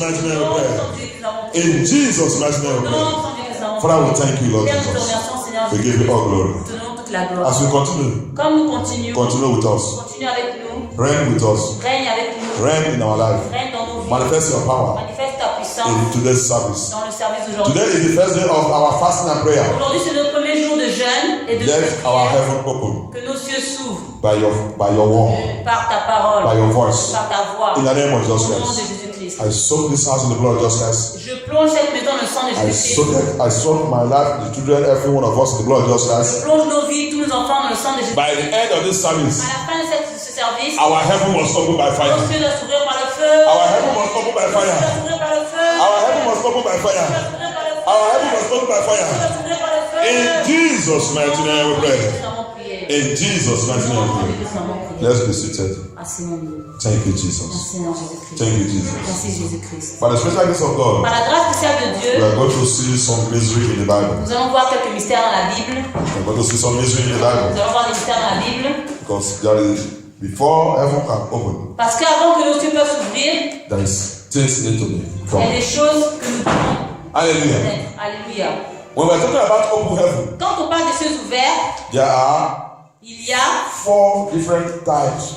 mighty name we Au nom pray. de Jésus, nous avons prié. In Jesus' mighty name Au we nom pray. de Jésus, nous avons Father, we prié. thank you, Lord Père, nous te Jesus. remercions, Seigneur We Jésus. give you all glory. Nous te donnons toute la gloire. As we continue, Comme nous continuons, continue with us. continue avec nous, Reign with us. règne avec nous, Reign in our life. règne dans nos vies, Manifest your power manifeste ta puissance in today's service. dans le service d'aujourd'hui. Today is the first day of our fasting and prayer. Aujourd'hui, c'est notre premier jour de jeûne et de Let our prière. heaven open Que nos cieux s'ouvrent by your word, par ta parole, by your voice. par ta voix. In the name of Au nom Jesus de Christ. Jésus-Christ. I soak this house in the blood of Jesus Christ. Je plonge cette maison dans le sang de Jésus-Christ. I soak my life, the children, every one of us in the blood of Jesus Je Christ. plonge nos vies, tous nos enfants dans le sang de Jésus-Christ. By the end of this service, À la fin de ce service, our heaven was opened by fire. nos cieux doivent s'ouvrir par le feu. Our heaven was opened by Nos cieux fire. doivent s'ouvrir par le feu. Our heaven was opened by fire. Our heaven was opened by fire. In Jesus' mighty name we pray. In Jesus' mighty name we pray. Let's be seated. Thank you, Jesus. Thank you, Jesus. Merci Jésus-Christ. By the special grace of God, Par la grâce spéciale de we Dieu, are going to see some mystery in the Bible. nous allons voir quelques mystères dans la Bible. We're going to see some mystery in the Nous Bible. allons voir des mystères dans la Bible. Because there is, before heaven can open, Parce qu'avant que nos cieux peuvent s'ouvrir, there is things need to be il y a done. des choses que nous devons Hallelujah. connaître. Alléluia. When we're talking about open heaven, Quand on parle des cieux ouverts, there are il y a 4 different types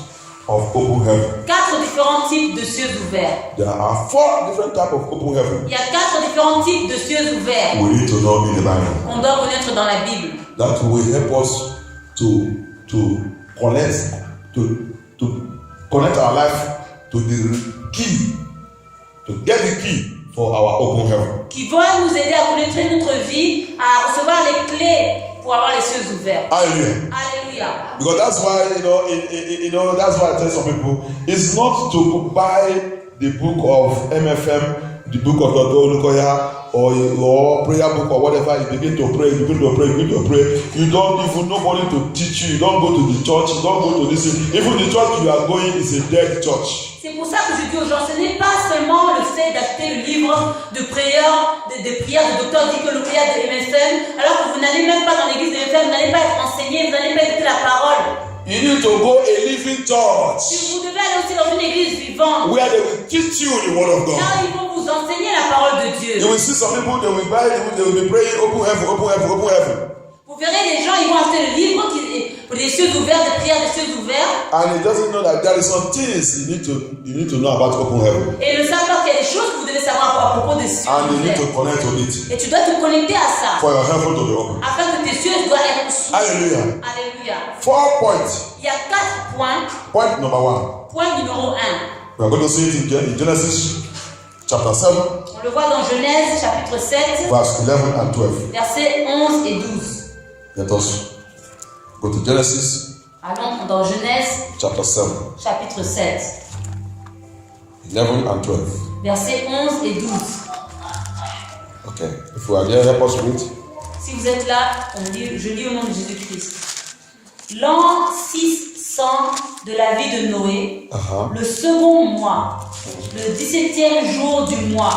of open heaven. 4 différents types de cieux ouverts. There are 4 different types of open heaven Il y a 4 différents types de cieux ouverts we need to know in the Bible. qu'on doit connaître dans la Bible. That will help us to connect our life to the key, to get the key for our open heaven. Qui vont nous aider à connaître notre vie, à recevoir les clés pour avoir les cieux ouverts. Hallelujah. Alléluia. Because that's why that's why I tell some people it's not to buy the book of MFM, the book of Dr. Olukoya, or prayer book or whatever. You begin to pray. You don't even nobody to teach you. You don't go to the church. You don't go to this. Even the church you are going is a dead church. C'est pour ça que je dis aux gens, ce n'est pas seulement le fait d'acheter le livre de prière, de prière de Dr. Olukoya de MFM, alors que vous n'allez même pas dans l'église de MFM, vous n'allez pas être enseigné, vous n'allez pas écouter la parole. You need to go a living church Vous devez aller aussi dans une église vivante. where they will teach you the word of God. Là, ils vont vous enseigner la parole de Dieu. You will see some people they will be praying open heaven, open heaven, open heaven. Vous verrez les gens, ils vont acheter le livre pour des cieux ouverts, des prières des cieux ouverts. And he doesn't know that there is some things you need to know about open heaven. Et ne savent pas qu'il y a des choses que vous devez savoir à propos des cieux And you need to ouverts. connect to it Et tu dois te connecter à ça, for your heaven to be open. afin que tes cieux doivent être sous. Hallelujah. Alléluia. 4 points. Il y a 4 points. Point number 1. Point numéro 1. We are going to see it in Genesis chapter 7, On le voit dans Genèse chapitre 7, verse 11 and 12. versets 11 et 12. Let us go to Genesis Allons dans Genèse chapter 7, chapitre 7, 11 and 12. versets 11 et 12. Okay. If we are there, help us read. Si vous êtes là, je lis au nom de Jésus-Christ. L'an 600 de la vie de Noé, le second mois, le 17e jour du mois.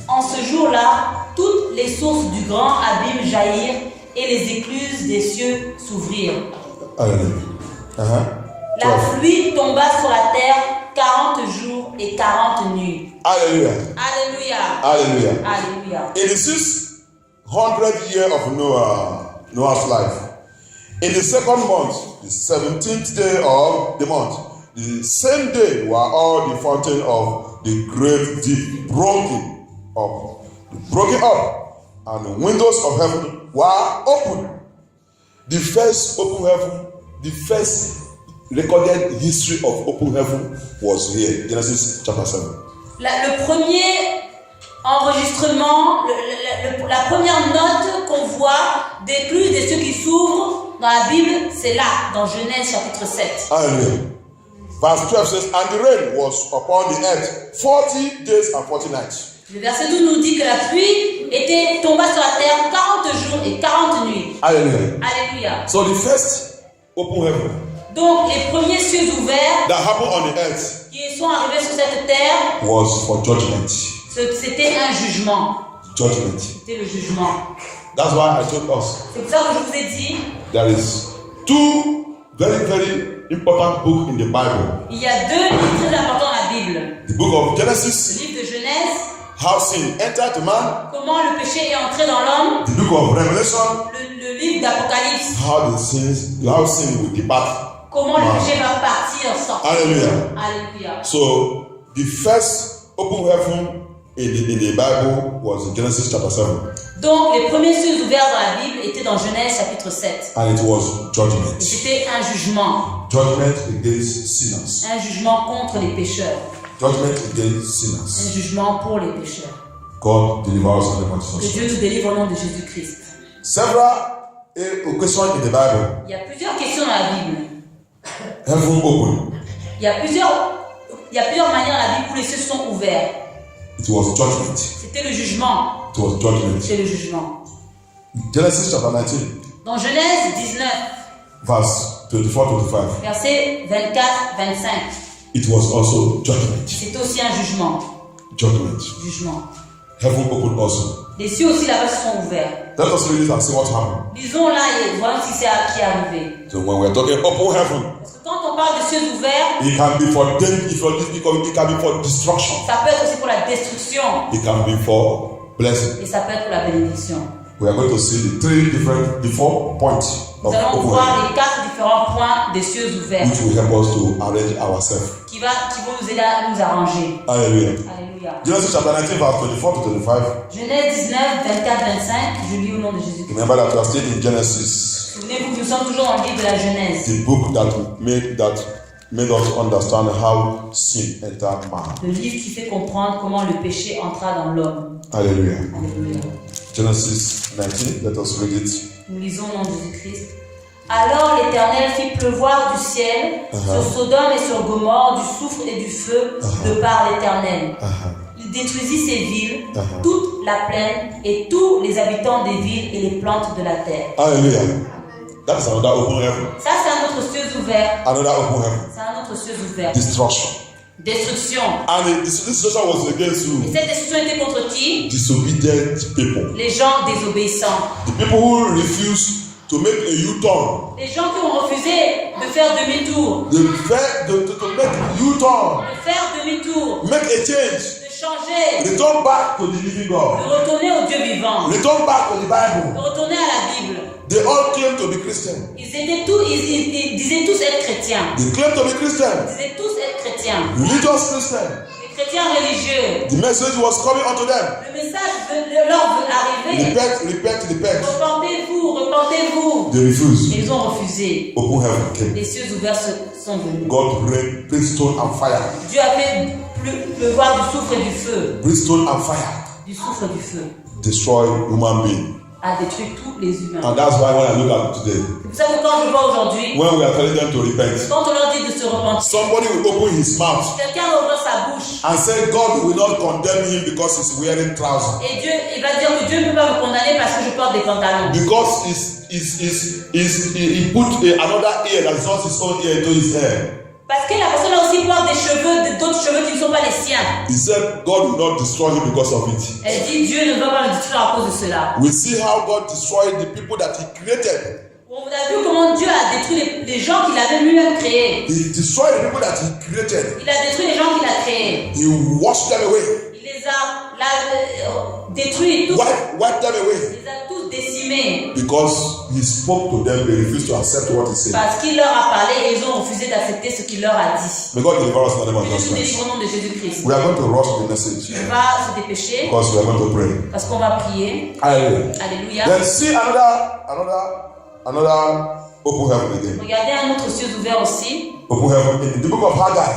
En ce jour-là, toutes les sources du grand abîme jaillirent et les écluses des cieux s'ouvrirent. Hallelujah. La pluie tomba sur la terre 40 jours et 40 nuits. Hallelujah. Alléluia. Hallelujah. Alléluia. In the 600th year of Noah's life, in the second month, the 17th day of the month, the same day were all the fountain of the great deep broken up, and the windows of heaven were open. The first open heaven, the first recorded history of open heaven was here, Genesis chapter 7. Le premier enregistrement, la première note qu'on voit d'écluse des cieux qui s'ouvrent dans la Bible, c'est là, dans Genèse chapitre 7. Hallelujah. Verse 12 says, and the rain was upon the earth 40 days and 40 nights. Le verset 12 nous dit que la pluie tomba sur la terre 40 jours et 40 nuits. Hallelujah. Alléluia. So the first open heaven Donc les premiers cieux ouverts that happened on the earth qui sont arrivés sur cette terre, was for judgment. c'était un jugement. Judgment. C'était le jugement. That's why I told us C'est pour ça que je vous ai dit, there is 2 very, very important books in the Bible. il y a 2 livres très importants dans la Bible. The book of Genesis Le livre de Genèse, how sin entered to man. comment le péché est entré dans l'homme. The book of Revelation, Le livre d'Apocalypse, how sin will depart. comment le péché va partir, sortir. Hallelujah. Alléluia. So the first open heaven in the Bible was in Genesis chapter 7. Donc les premiers cieux ouverts dans la Bible étaient dans Genèse chapitre 7. And it was Et judgment. c'était un jugement. Judgment against sinners. Un jugement contre les pécheurs. Judgment against Un sinners. jugement pour les pécheurs. God deliver us in the name of Que Jesus. Dieu nous délivre au nom de Jésus-Christ. Several occasions in the Bible, Il y a plusieurs questions dans la Bible. heaven opened. Il y a plusieurs manières dans la Bible où les cieux sont ouverts. It was judgment. C'était le jugement. It was judgment. C'est le jugement. Genesis chapter 19, Dans Genèse 19, verse 24-25. versets 24-25, It was also judgment. c'est aussi un jugement. Judgment. Jugement. Heaven opened also. Les cieux aussi là-bas se sont ouverts. Let us read it and see what happened. Lisons là et voyons ce qui est arrivé. So when we're talking open heaven, Parce que quand on parle de cieux ouverts, it can be for it can be for destruction. ça peut être aussi pour la destruction It can be for blessing. et ça peut être pour la bénédiction. We are going to see the 4 points Nous of allons open voir heaven, les 4 différents points des cieux ouverts which will help us to arrange ourselves. qui vont nous aider à nous arranger. Hallelujah. Alléluia. Genesis chapter 19, verse 24-25. Genèse 19, 24-25, je lis au nom de Jésus-Christ. Remember that we are still in Genesis, Souvenez-vous que nous sommes toujours dans le livre de la Genèse, the book that made us understand how sin entered man. le livre qui fait comprendre comment le péché entra dans l'homme. Hallelujah. Alléluia. Genesis 19, let us read it. Nous lisons au nom de Jésus-Christ. Alors l'Éternel fit pleuvoir du ciel sur Sodome et sur Gomorrhe du soufre et du feu de par l'Éternel. Il détruisit ces villes, toute la plaine et tous les habitants des villes et les plantes de la terre. Hallelujah. That is another open heaven. Ça, c'est un autre cieux ouvert. Another open heaven. C'est un autre cieux ouvert. Destruction. Destruction. And this destruction was against Et who? cette destruction était contre qui? Disobedient people. Les gens désobéissants. The people who refuse to make a U-turn. Les gens qui ont refusé de faire demi-tour. To make U-turn. De faire demi-tour. Make a change. De changer. Return back to the living De God. retourner au Dieu vivant. Return back to the De Bible. retourner à la Bible. They all claim to be Christian. Ils disaient tous être chrétiens. They claim to be Christian. Ils disaient tous être chrétiens. Religious Christian. Les chrétiens religieux. The message was coming unto them. Le message leur veut arriver. Repent. Repentez-vous, repentez-vous. They refused. Mais ils ont refusé. Open heaven came. Les cieux ouverts sont venus. God rained brimstone and fire. Dieu a fait pleuvoir du soufre et du feu. Brimstone and fire. Du soufre et du feu. Destroy human being. A détruit tous les humains. And that's why when I look at today, Vous savez, quand je vois aujourd'hui, when we are telling them to repent, quand on leur dit de se repentir, somebody will open his mouth quelqu'un ouvre sa bouche and say God will not condemn him because he's wearing trousers. et Dieu, il va dire que Dieu ne peut pas me condamner parce que je porte des pantalons. Because he put another ear that is not his own ear into his hair. Parce que la personne aussi porte des cheveux, d'autres cheveux qui ne sont pas les siens. He said God will not destroy him because of it. Elle dit Dieu ne va pas me détruire à cause de cela. We see how God destroyed the people that he created. On a vu comment Dieu a détruit les gens qu'il avait lui-même créés. He destroyed the people that he created. Il a détruit les gens qu'il a créés. He washed them away. Il les a détruits, tous. Wiped them away. Il les a tous décimés. Because he spoke to them, they refused to accept what he said. Parce qu'il leur a parlé et ils ont refusé d'accepter ce qu'il leur a dit. May God deliver us in the name of Que Dieu nous Jesus. délivre au nom de Jésus-Christ. We are going to rush the message On va se dépêcher because we are going to pray. parce qu'on va prier. Hallelujah. Alléluia. Then see another open heaven again. Regardez un autre cieux ouvert aussi. Open heaven in the book of Haggai.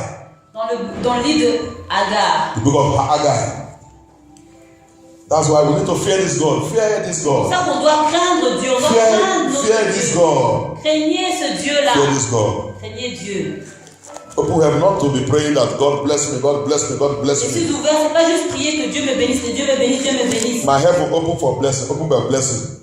Dans le livre de Agar. The book of Haggai. That's why we need to fear this God. Fear this C'est God. ça qu'on doit craindre Dieu. On doit craindre Fear notre this Dieu. God. Craignez ce Dieu-là. Fear this God. Craignez Dieu. Open heaven, not to be praying that God bless me, God bless me, God bless Les me. cieux ouverts, c'est pas juste prier que Dieu me bénisse, que Dieu me bénisse, Dieu me bénisse. My heaven open for blessing, open by blessing.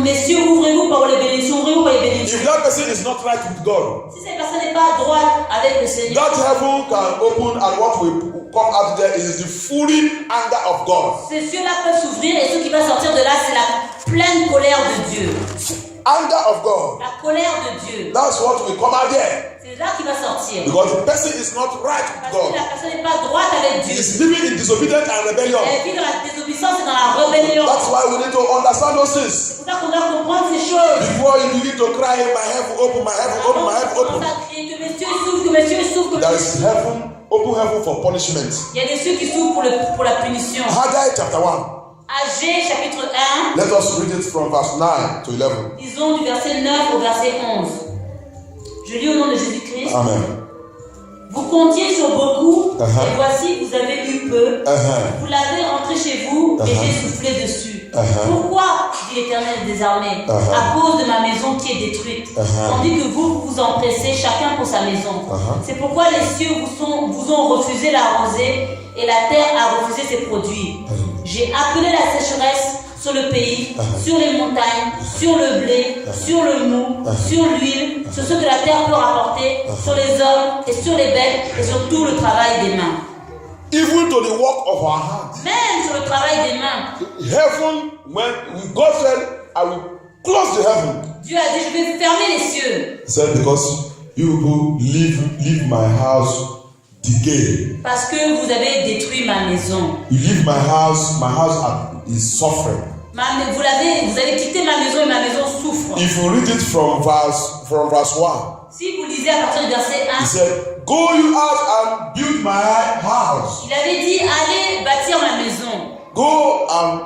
Mes cieux, ouvrez-vous pour les bénédictions, ouvrez-vous pour les bénédictions. If that person is not right with God, Si cette personne n'est pas droite avec le Seigneur, that heaven can open, and what will come out there is the fury anger of God. ces cieux-là peuvent s'ouvrir et ce qui va sortir de là, c'est la pleine colère de Dieu. Anger of God. La colère de Dieu. That's what will come out there. C'est C'est là qu'il va sortir. Because the person is not right with Parce que God. la personne n'est pas droite avec Dieu. He's living in disobedience and rebellion. Elle vit dans la désobéissance et dans la rébellion. That's why we need to understand those things. C'est pour ça qu'on doit comprendre ces choses. Before you begin to cry, my heaven open, my heaven open, my heaven On open. commence à crier que mes cieux s'ouvrent, que mes cieux s'ouvrent, que There mes is cieux heaven, open heaven for punishment. Il y a des cieux qui s'ouvrent pour la punition. Haggai chapter 1. Agé chapitre 1, Let us read it from verse 9 to 11. disons du verset 9 au verset 11. Je lis au nom de Jésus-Christ. Amen. Vous comptiez sur beaucoup, Uh-huh. et voici vous avez eu peu. Uh-huh. Vous l'avez rentré chez vous, et Uh-huh. j'ai soufflé dessus. Uh-huh. Pourquoi, dit l'Éternel des armées, Uh-huh. à cause de ma maison qui est détruite, Uh-huh. tandis que vous vous empressez chacun pour sa maison. Uh-huh. C'est pourquoi les cieux vous ont refusé la rosée, et la terre a refusé ses produits. J'ai appelé la sécheresse sur le pays, sur les montagnes, sur le blé, sur le mou, sur l'huile, sur ce que la terre peut rapporter, sur les hommes et sur les bêtes et sur tout le travail des mains. Even to the work of our hands. Même sur le travail des mains. Heaven, when God said, I will close the heaven. Dieu a dit, je vais fermer les cieux. He said, because you people leave my house decay. Parce que vous avez détruit ma maison. You leave my house is suffering. Vous avez quitté ma maison et ma maison souffre. If you read it from verse 1, Si vous lisez à partir du verset he 1, said, go you out and build my house. il avait dit, allez bâtir ma maison. Go and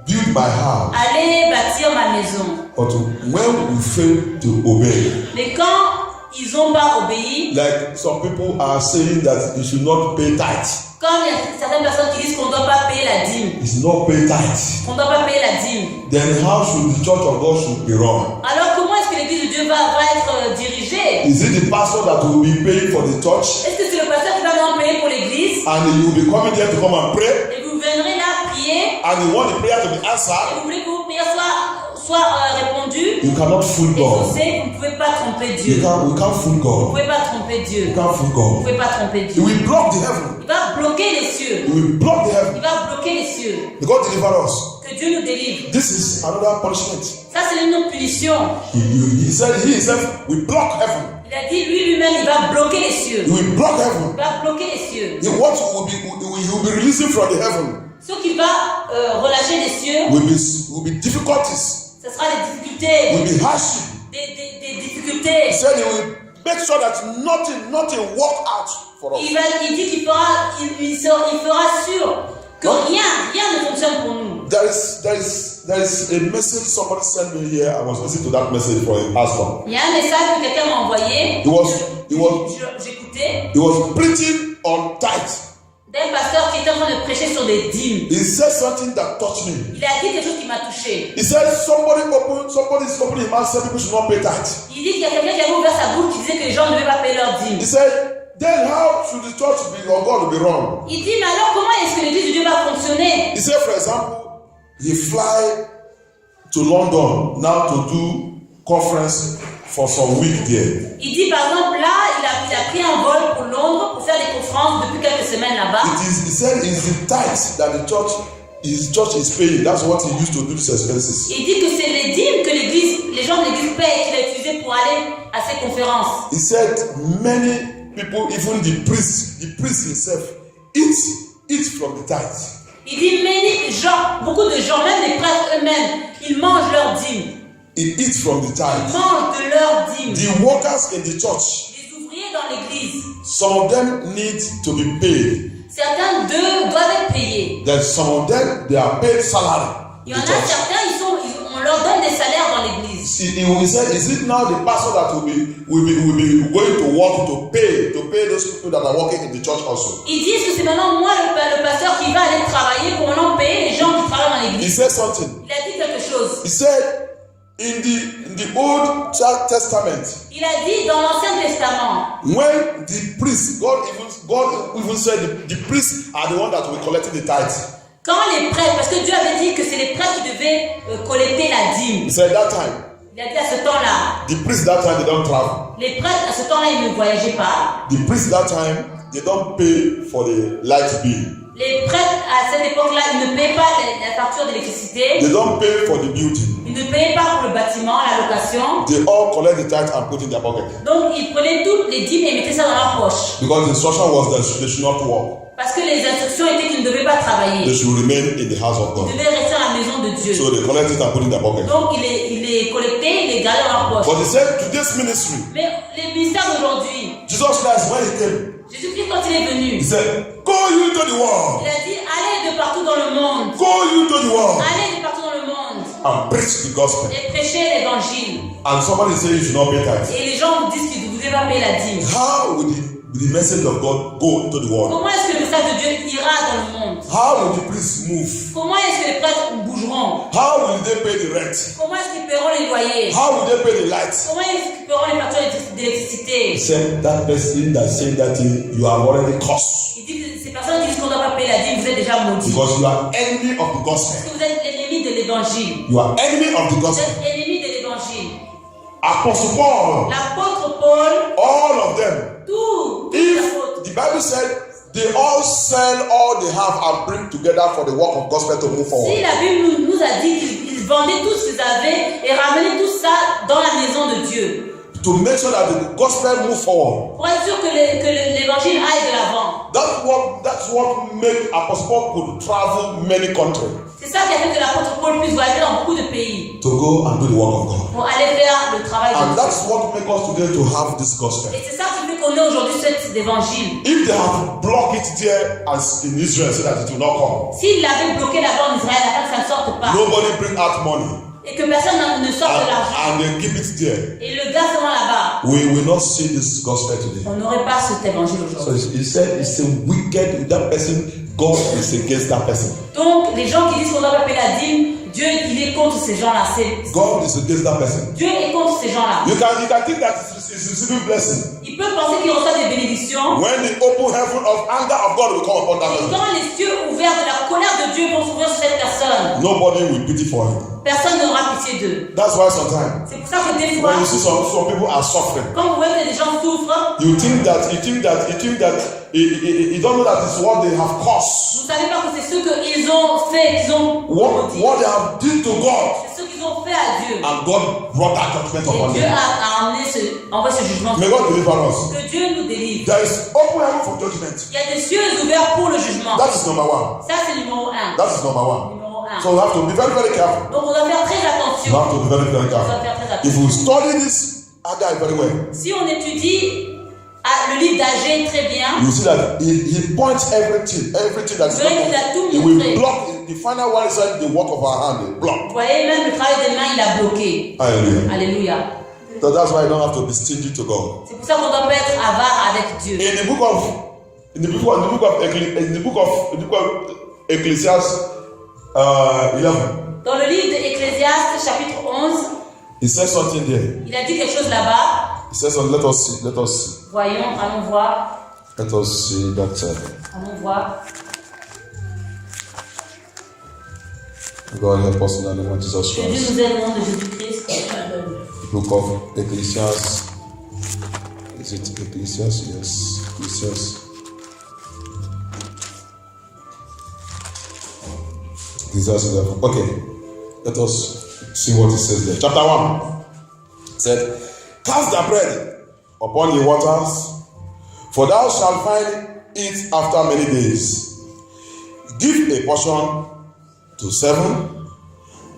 build my house. Allez bâtir ma maison. But when we fail to obey, Mais quand ils n'ont pas obéi, like some people are saying that you should not pay tithe. comme il y a certaines personnes qui disent qu'on ne doit pas payer la dîme, You should not pay tithe. qu'on ne doit pas payer la dîme, Then how should the church of God should be run? alors comment est-ce que l'église de Dieu va être dirigée? Is it the pastor that will be paying for the church Est-ce que c'est le pasteur qui va maintenant payer pour l'église and he will be coming there to come and pray et vous viendrez là prier and you want the prayer to be et answered? vous voulez que vos prières soient répondues? You cannot fool Et vous God. savez, vous ne pouvez pas tromper We Dieu. can't fool Vous ne God. pouvez pas tromper Dieu. We can't fool Vous ne God. pouvez pas tromper He Dieu. will block the heaven. Il va bloquer les cieux. He will block the heaven. Il va bloquer les cieux. May God deliver us. Que Dieu nous délivre. This is another punishment. Ça, c'est une autre punition. He said he himself will block heaven. Il a dit, lui-même, il va bloquer les cieux. He will block heaven. Il va bloquer les cieux. What he will be releasing from the heaven Ce qui va relâcher les cieux, will be difficulties, ce sera des difficultés. will be hardship. Des difficultés. He said he will make sure that nothing work out for us. Il dit qu'il fera sûr que rien ne fonctionne pour nous. There is a message somebody sent me here. I was listening to that message for a pastor. Il y a un message que quelqu'un m'a envoyé. J'écoutais. He was preaching on tithe. D'un pasteur qui était en train de prêcher sur des dîmes. He said something that touched me. Il a dit quelque chose qui m'a touché. He said somebody is opening his mouth, said people should not pay tithe. Il dit qu'il y a quelqu'un qui avait ouvert sa bouche qui disait que les gens ne devaient pas payer leurs dîmes. He said, then how should the church be or God be wrong? Il dit, mais alors comment est-ce que l'église de Dieu va fonctionner? He said, for example, he fly to London now to do conference for some week there. Il dit par exemple là, il a pris un vol pour Londres pour faire des conférences depuis quelques semaines là-bas. He said it's the tithe that his church is paying. That's what he used to do these expenses. Il dit que c'est les dîmes que les gens de l'église paient qu'il a utilisé pour aller à ces conférences. He said many people, even the priest himself, eat from the tithe. Il dit beaucoup de gens, même les prêtres eux-mêmes, ils mangent leurs dîmes. He eats from the Ils tithe. mangent de leurs dîmes. The workers in the church, Les ouvriers dans l'église, some of them need to be paid. certains d'eux doivent être payés. Then some of them, they are paid salary. Il y en a certains, on leur donne des salaires dans l'église. He said, is it now the pastor that will be going to work to pay those people that are working in the church also? Ils disent que c'est maintenant moi le pasteur qui va aller travailler pour maintenant payer les gens qui travaillent dans He l'église. said something. Il a dit quelque chose. He said, in the Old Testament, Il a dit dans l'Ancien Testament, when the priests, God even said the priests are the one that will collect the tithe. quand les prêtres, parce que Dieu avait dit que c'est les prêtres qui devaient collecter la dîme. He said that time, Il a dit à ce temps-là, the priests that time they don't travel. les prêtres à ce temps-là ils ne voyageaient pas. The priests that time they don't pay for the light bill. Les prêtres à cette époque-là ils ne paient pas la facture d'électricité. They don't pay for the building. Ils ne payaient pas pour le bâtiment, la location. they all collect the tithe and put in their pocket. Donc ils prenaient toutes les dîmes et mettaient ça dans leur poche. Because the instruction was that they should not work. Parce que les instructions étaient qu'ils ne devaient pas They travailler. should remain in the house of Ils God. devaient rester dans la maison de Dieu. So they collect it and put it in their pocket. Donc ils les collectaient, ils les gardaient dans leur poche. But he said, to this ministry, Mais les ministères d'aujourd'hui, Jesus Christ, when he came, Jésus-Christ quand il est venu, he said, go you into the world. il a dit allez de partout dans le monde. Go you into the world Allez de partout dans le monde and preach the gospel. et prêchez l'évangile. And somebody say you should not pay tithe. Et les gens vous disent qu'ils ne devaient pas payer la dîme. How will the message of God go into the world? Comment est-ce que le message de Dieu ira dans le monde? How will the priests move? Comment est-ce que les prêtres bougeront? How will they pay the rent? Comment est-ce qu'ils paieront les loyers? How will they pay the lights? Comment est-ce qu'ils paieront les factures He d'électricité? said, that person that said that thing, you have already cursed. Il dit que ces personnes qui disent qu'on ne doit pas payer la dîme, vous êtes déjà maudits. Because you are enemy of the Parce gospel. que vous êtes l'ennemi de l'évangile. You are enemy of the Vous gospel. êtes ennemi de l'évangile. Apostle Paul, L'apôtre Paul, all of them, tous les if apôtres, the Bible said they all sell all they have and bring together for the work of gospel to move si forward. la Bible nous a dit qu'ils vendaient tout ce qu'ils avaient et ramenaient tout ça dans la maison de Dieu, To make sure that the gospel move forward. pour être sûr que l'évangile aille de l'avant. That's what make Apostle Paul could travel many countries C'est ça qui a fait que l'apôtre Paul puisse voyager dans beaucoup de pays to go and do the work of God. pour aller faire le travail de And Dieu. that's what makes us today to have this gospel. Et c'est ça qui fait qu'on ait aujourd'hui cet évangile. If they have blocked it there as in Israel so that it will not come, S'il l'avait bloqué là-bas en Israël afin que ça ne sorte pas nobody bring out money et que personne ne sorte de l'argent and they keep it there, et le gars seulement là-bas, we will not see this gospel today. on n'aurait pas cet évangile So aujourd'hui. he said it's a wicked that person. God is against that person. Donc les gens qui disent qu'on ne doit pas payer la dîme, Dieu il est contre ces gens-là. God is against that person. Dieu est contre ces gens-là. You can think that it's receiving blessing Il peut penser qu'il reçoit des bénédictions. when the open heaven of anger of God will come upon that Et person. quand les cieux ouverts de la colère de Dieu vont s'ouvrir sur cette personne, Nobody will pity for him. personne n'aura pitié d'eux. That's why sometimes C'est pour ça que des fois, when you see some people are suffering, quand vous voyez que des gens souffrent, you think that you don't know that it's what they have caused, vous ne savez pas que c'est ce qu'ils ont fait, qu'ils ont maudit. what they have did to God, C'est ce qu'ils ont fait à Dieu. and God brought that judgment upon Et Dieu them. a envoyé ce jugement. May God deliver us. Que Dieu nous délivre. There is open heaven for judgment. Il y a des cieux ouverts pour le jugement. That is number one. Ça, c'est numéro 1. That is number one. Numéro 1. So we have to be very, very careful. Donc on doit faire très We attention. have to be very, very On doit careful. faire très If attention. we study this Haggai very well, Si on étudie le livre d'Agé très bien, you see that he points everything that is Vous voyez qu'il a tout he will montré. block the final one is like the work of our hand, he block. vous voyez même le travail des mains, il a bloqué. Hallelujah. Alléluia. So that's why you don't have to be stingy to God. C'est pour ça qu'on doit pas être avare avec Dieu. In the book of Ecclesiastes 11, Dans le livre d'Ecclésiaste, chapitre 11, he says something there. il a dit quelque chose là-bas. He says something. Let us see. Voyons, allons voir. Let us see that. Allons voir. God help us in the name of Jesus Que Dieu Christ. nous aide au nom de Jésus-Christ. Book of Ecclesiastes. Is it Ecclesiastes? Yes. Ecclesiastes. Ecclesiastes 11. Okay. Let us see what it says there. Chapter 1. It said, cast thy bread upon the waters, for thou shalt find it after many days. Give a portion to 7,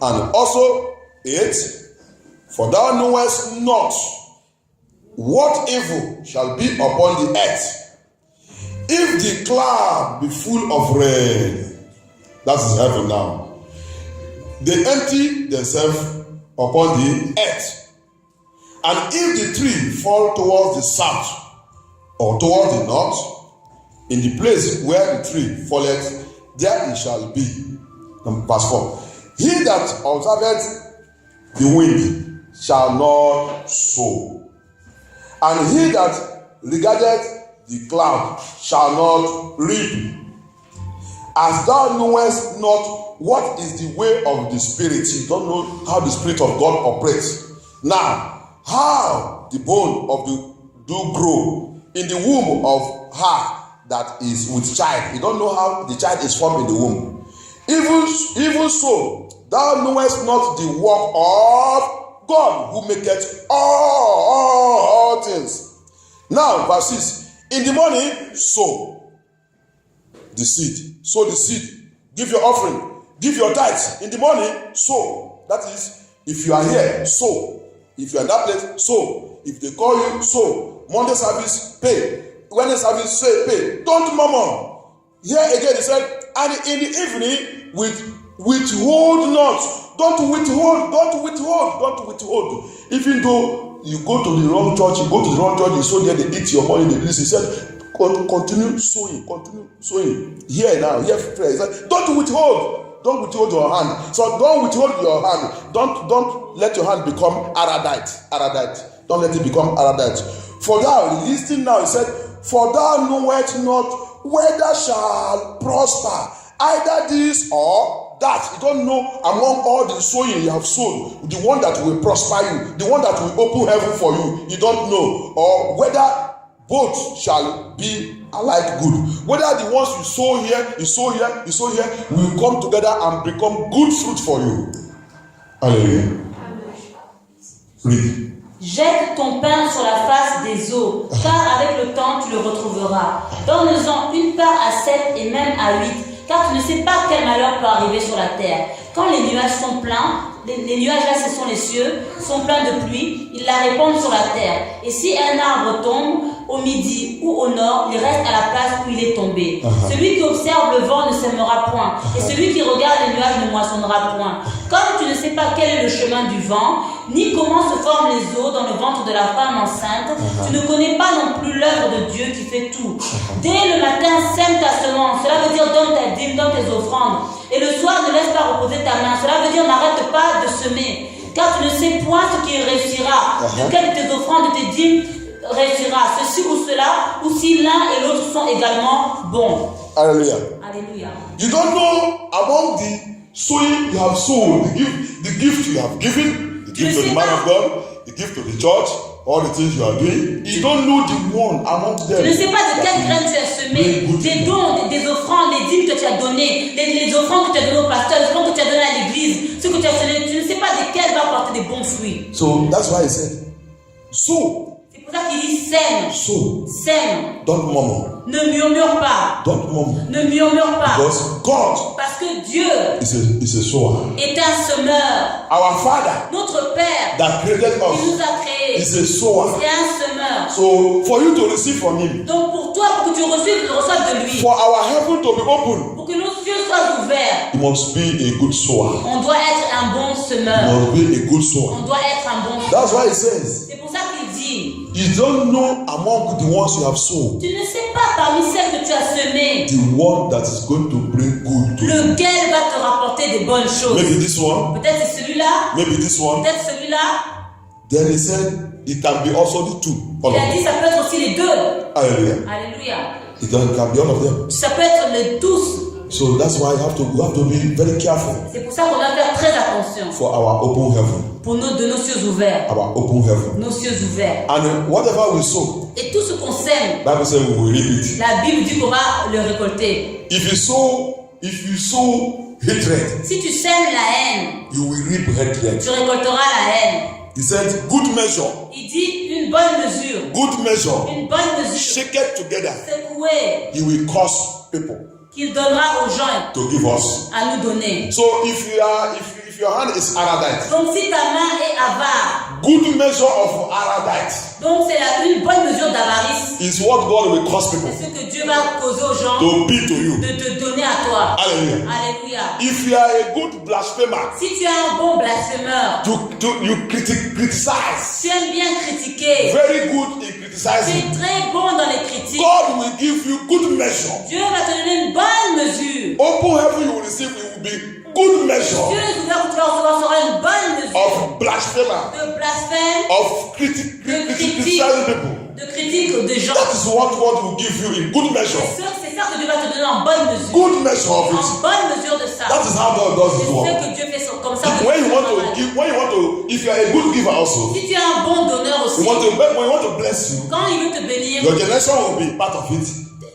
and also 8, for thou knowest not what evil shall be upon the earth. If the cloud be full of rain, that is heaven now, they empty themselves upon the earth. And if the tree fall towards the south or towards the north, in the place where the tree falleth, there it shall be. Verse 4. He that observeth the wind shall not sow, and he that regardeth the cloud shall not reap. As thou knowest not what is the way of the Spirit, you don't know how the Spirit of God operates. Now, how the bone of the do grow in the womb of her that is with child. You don't know how the child is formed in the womb. Even so, thou knowest not the work of God who maketh all things. Now, verse 6. In the morning, sow the seed. Sow the seed. Give your offering. Give your tithes. In the morning, sow. That is, if you are here, sow. If you are in that place, sow. If they call you, sow. Monday service, pay. Wednesday service, say, pay. Don't murmur. Here again, he said, and in the evening, withhold not. Don't withhold. Even though you go to the wrong church, you sow there, they eat your money, they listen. He said, continue sowing. Here now, here prayer. He said, don't withhold your hand. So don't withhold your hand. Don't let your hand become Aradite. Don't let it become Aradite. For thou, listen now, he said, for thou knowest not whether shall prosper, either this or that. You don't know among all the sowing you have sown, the one that will prosper you, the one that will open heaven for you. You don't know, or whether both shall be alike good. Whether the ones you sow here, will come together and become good fruit for you. Hallelujah. Read. Jette ton pain sur la face des eaux, car avec le temps tu le retrouveras. Donne-en une part à 7 et même à 8, car tu ne sais pas quel malheur peut arriver sur la terre. Quand les nuages sont pleins, les nuages là ce sont les cieux, sont pleins de pluie, ils la répandent sur la terre. Et si un arbre tombe au midi ou au nord, il reste à la place où il est tombé. Celui qui observe le vent ne sèmera point, et celui qui regarde les nuages ne moissonnera point. Comme tu ne sais pas quel est le chemin du vent, ni comment se forment les eaux dans le ventre de la femme enceinte, tu ne connais pas non plus l'œuvre de Dieu qui fait tout. Dès le matin, sème ta semence, cela veut dire donne ta dîme, donne tes offrandes. Et le soir, ne laisse pas reposer ta main, cela veut dire n'arrête pas de semer. Car tu ne sais point ce qui réussira, lequel de tes offrandes, de tes dîmes réussira, ceci ou cela, ou si l'un et l'autre sont également bons. Hallelujah. Alléluia. You don't know among the sowing you have sown, the gift you have given, the gift to the man of God, the gift to the church, all the things you are doing. You don't know the one among them. Tu ne sais pas de quelle graine tu as semé, des dons, des offrandes, des dîmes que tu as données, les offrandes que tu as données au pasteur, les offrandes que tu as données à l'église, ce que tu as semé, tu ne sais pas desquelles va porter des bons fruits. So that's why he said, sow. C'est pour ça qu'il dit sème. Sow. Sème. Don't murmur. Ne murmure pas. Don't murmur. Ne murmure pas. Because God Parce que Dieu is a sower. est un semeur. Our Father Notre Père that created qui us nous a créés, is a sower. c'est un semeur. So for you to receive from him, Donc pour toi, pour que tu reçoives de lui, for our heaven to be open, pour que nos cieux soient ouverts, you must be a good sower. on doit être un bon semeur. You must be a good sower. On doit être un bon semeur. That's why he says, C'est pour ça qu'il dit, you don't know among the ones you have sown, tu ne sais pas parmi celles que tu as semées, the one that is going to bring good to you. lequel va te rapporter des bonnes choses. Maybe this one, Peut-être c'est celui-là, maybe this one. peut-être celui-là. Then he said, it can be also the two. All Il of a dit them. ça peut être aussi les deux. Hallelujah. Alléluia. It can be all of them. Ça peut être les tous. So that's why we have to be very careful C'est pour ça qu'on doit faire très attention for our open heaven. pour de nos cieux ouverts. Our open heaven. Nos cieux ouverts. And whatever we sow, Et tout ce qu'on sème, Bible says we will reap it. la Bible dit qu'on va le récolter. If you sow hatred, Si tu sèmes la haine, you will reap hatred. tu récolteras la haine. He said, good measure, Il dit une bonne mesure. good measure, Une bonne mesure. shake it together. Secouée He will cause people qu'il donnera aux gens to give us. à nous donner. So if your hand is Aradite, Donc si ta main est avare, good measure of Aradite donc c'est une bonne mesure d'avarice. is what God will cause people C'est ce que Dieu va causer aux gens to be to you. de te donner à toi. Hallelujah. Alléluia. If you are a good blasphemer, Si tu es un bon blasphémeur, you criticize. tu aimes bien critiquer, Very good in tu criticizing. es très bon dans les critiques, God will give you good measure. Dieu va te donner une bonne mesure. Open heaven you will receive, it will be good measure Dieu les ouverts que tu vas recevoir sera une bonne mesure of blasphemer, de blasphème, of criticizing people. de critique des gens. That is what God will give you in good measure. C'est ça que Dieu va te donner en bonne mesure. Good measure of it. En bonne mesure de ça. That is how God does C'est his ce work. que Dieu fait comme ça. When you want to give, if you are a good giver also, Si tu es un bon donneur aussi, when you want to bless you, quand il veut te bénir, your generation will be part of it.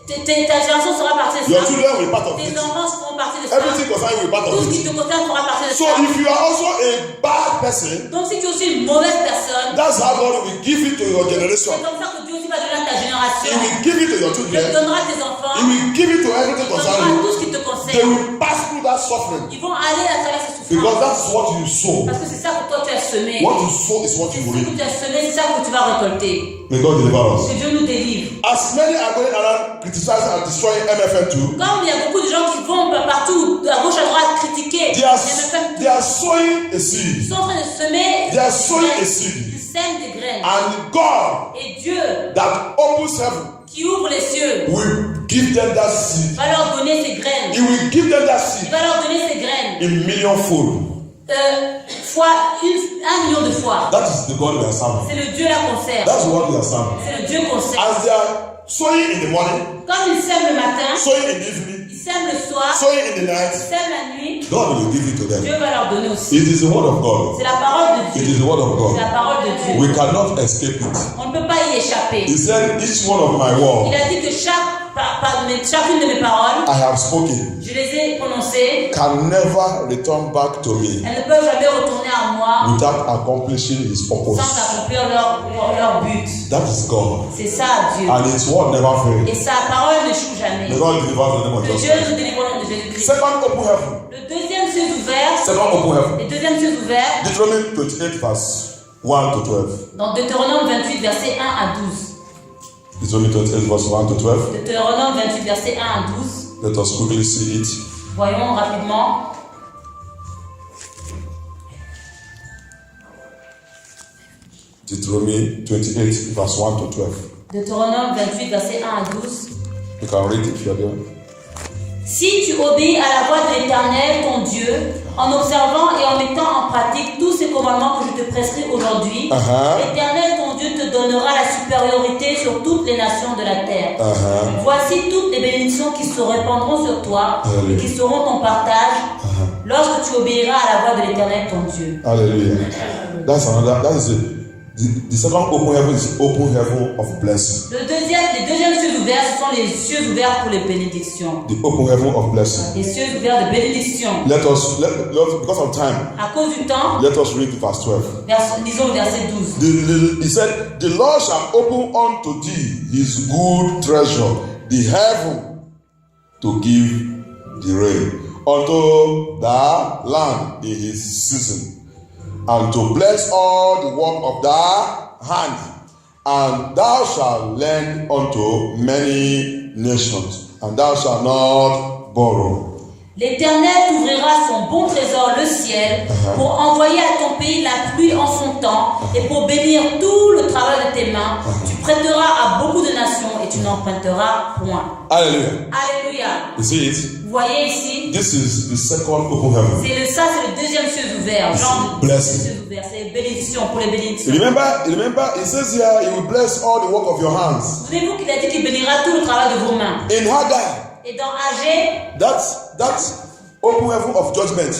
ta génération sera partie de Your ça. children will be part of Tes it. enfants seront feront partie de ça. Everything concerning you is part Tout of ce qui it. te concerne fera partie de So ça. if you are also a bad person, Donc si tu es aussi une mauvaise personne, that's how God will give it to your generation. c'est comme ça que Dieu aussi va donner à ta He génération. will give it to your Dieu children. donnera à tes enfants. He will give it to everything Il donnera concerning à you. tout ce qui te They concerne. will pass through that suffering Ils vont aller à travers ces because souffrances. that's what you sow. Parce que c'est ça que toi tu as semé. What you sow is what C'est you ce reap. que tu as semé, c'est ça que tu vas récolter. May God deliver us. Que Dieu nous délivre. As many are going around criticizing and destroying MFM2, Comme il y a beaucoup de gens qui vont partout, à gauche, à droite, critiquer, they are ils sowing a seed. sont en train de semer They are des sowing a graines. seed. Ils sèment des graines. And God Et Dieu, that opens heaven qui ouvre les cieux, will give them that seed. va leur donner ses graines. He will give them that Il seed va leur donner ses graines. in millionfold. Fois 1 million de fois. That is the God we are serving. C'est le Dieu la conserve. That's what we are serving. C'est le Dieu conserve. As they are sowing in the morning, Comme ils sèment le matin, sowing in the evening, ils sèment le soir, sowing in the ils night, sèment la nuit, God will give it to them. Dieu va leur donner aussi. It is the word of God. C'est la parole de It Dieu. is the word of C'est God. la parole de Dieu. We cannot escape it. On ne peut pas y échapper. He said, each one of my words Il a dit que chacune de mes paroles, I have spoken je les ai prononcées, can never return back to me elles ne peuvent jamais retourner à moi without accomplishing his sans purpose. accomplir leur but. That is God. C'est ça Dieu. And his word never fails. Et sa parole n'échoue jamais. May God deliver us in the name of Que Jesus. Dieu nous délivre au nom de Jésus-Christ. Second open heaven. Le deuxième ciel ouvert, Second open heaven. les deuxièmes cieux ouverts, Deuteronomy 28 verse 1 to 12. dans Deutéronome 28, versets 1 à 12. Deuteronomy 28 verse 1 to 12. Deutéronome 28, versets 1 à 12. Let us quickly see it. Voyons rapidement. Deuteronomy 28 verse 1 to 12. Deutéronome 28, versets 1 à 12. You can read it if you are there. Si tu obéis à la voix de l'Éternel, ton Dieu, en observant et en mettant en pratique tous ces commandements que je te prescris aujourd'hui, l'Éternel, ton Dieu, te donnera la supériorité sur toutes les nations de la terre. Voici toutes les bénédictions qui se répandront sur toi et qui seront ton partage lorsque tu obéiras à la voix de l'Éternel, ton Dieu. Hallelujah. That is it. The second open heaven is open heaven of blessing. Les deuxièmes cieux ouverts, ce sont les cieux ouverts pour les bénédictions. The open heaven of blessing. Les cieux ouverts de bénédiction. Because of time, À cause du temps, let us read verse 12. lisons le verset 12. He said, the Lord shall open unto thee his good treasure, the heaven, to give the rain unto the land in his season, and to bless all the work of thy hand, and thou shalt lend unto many nations, and thou shalt not borrow. L'Éternel t'ouvrira son bon trésor, le ciel, pour envoyer à ton pays la pluie en son temps et pour bénir tout le travail de tes mains. Tu prêteras à beaucoup de nations et tu n'emprunteras point. Hallelujah. Alléluia. You see it? Vous voyez ici, This is the second open heaven. c'est le deuxième cieux ouvert. Genre de Blessing. cieux ouverts, c'est les bénédictions pour les bénédictions. Remember, it says here, he will bless all the work of your hands. Souvenez-vous qu'il a dit qu'il bénira tout le travail de vos mains. In Haggai, Et dans Agé, that's open heaven of judgment.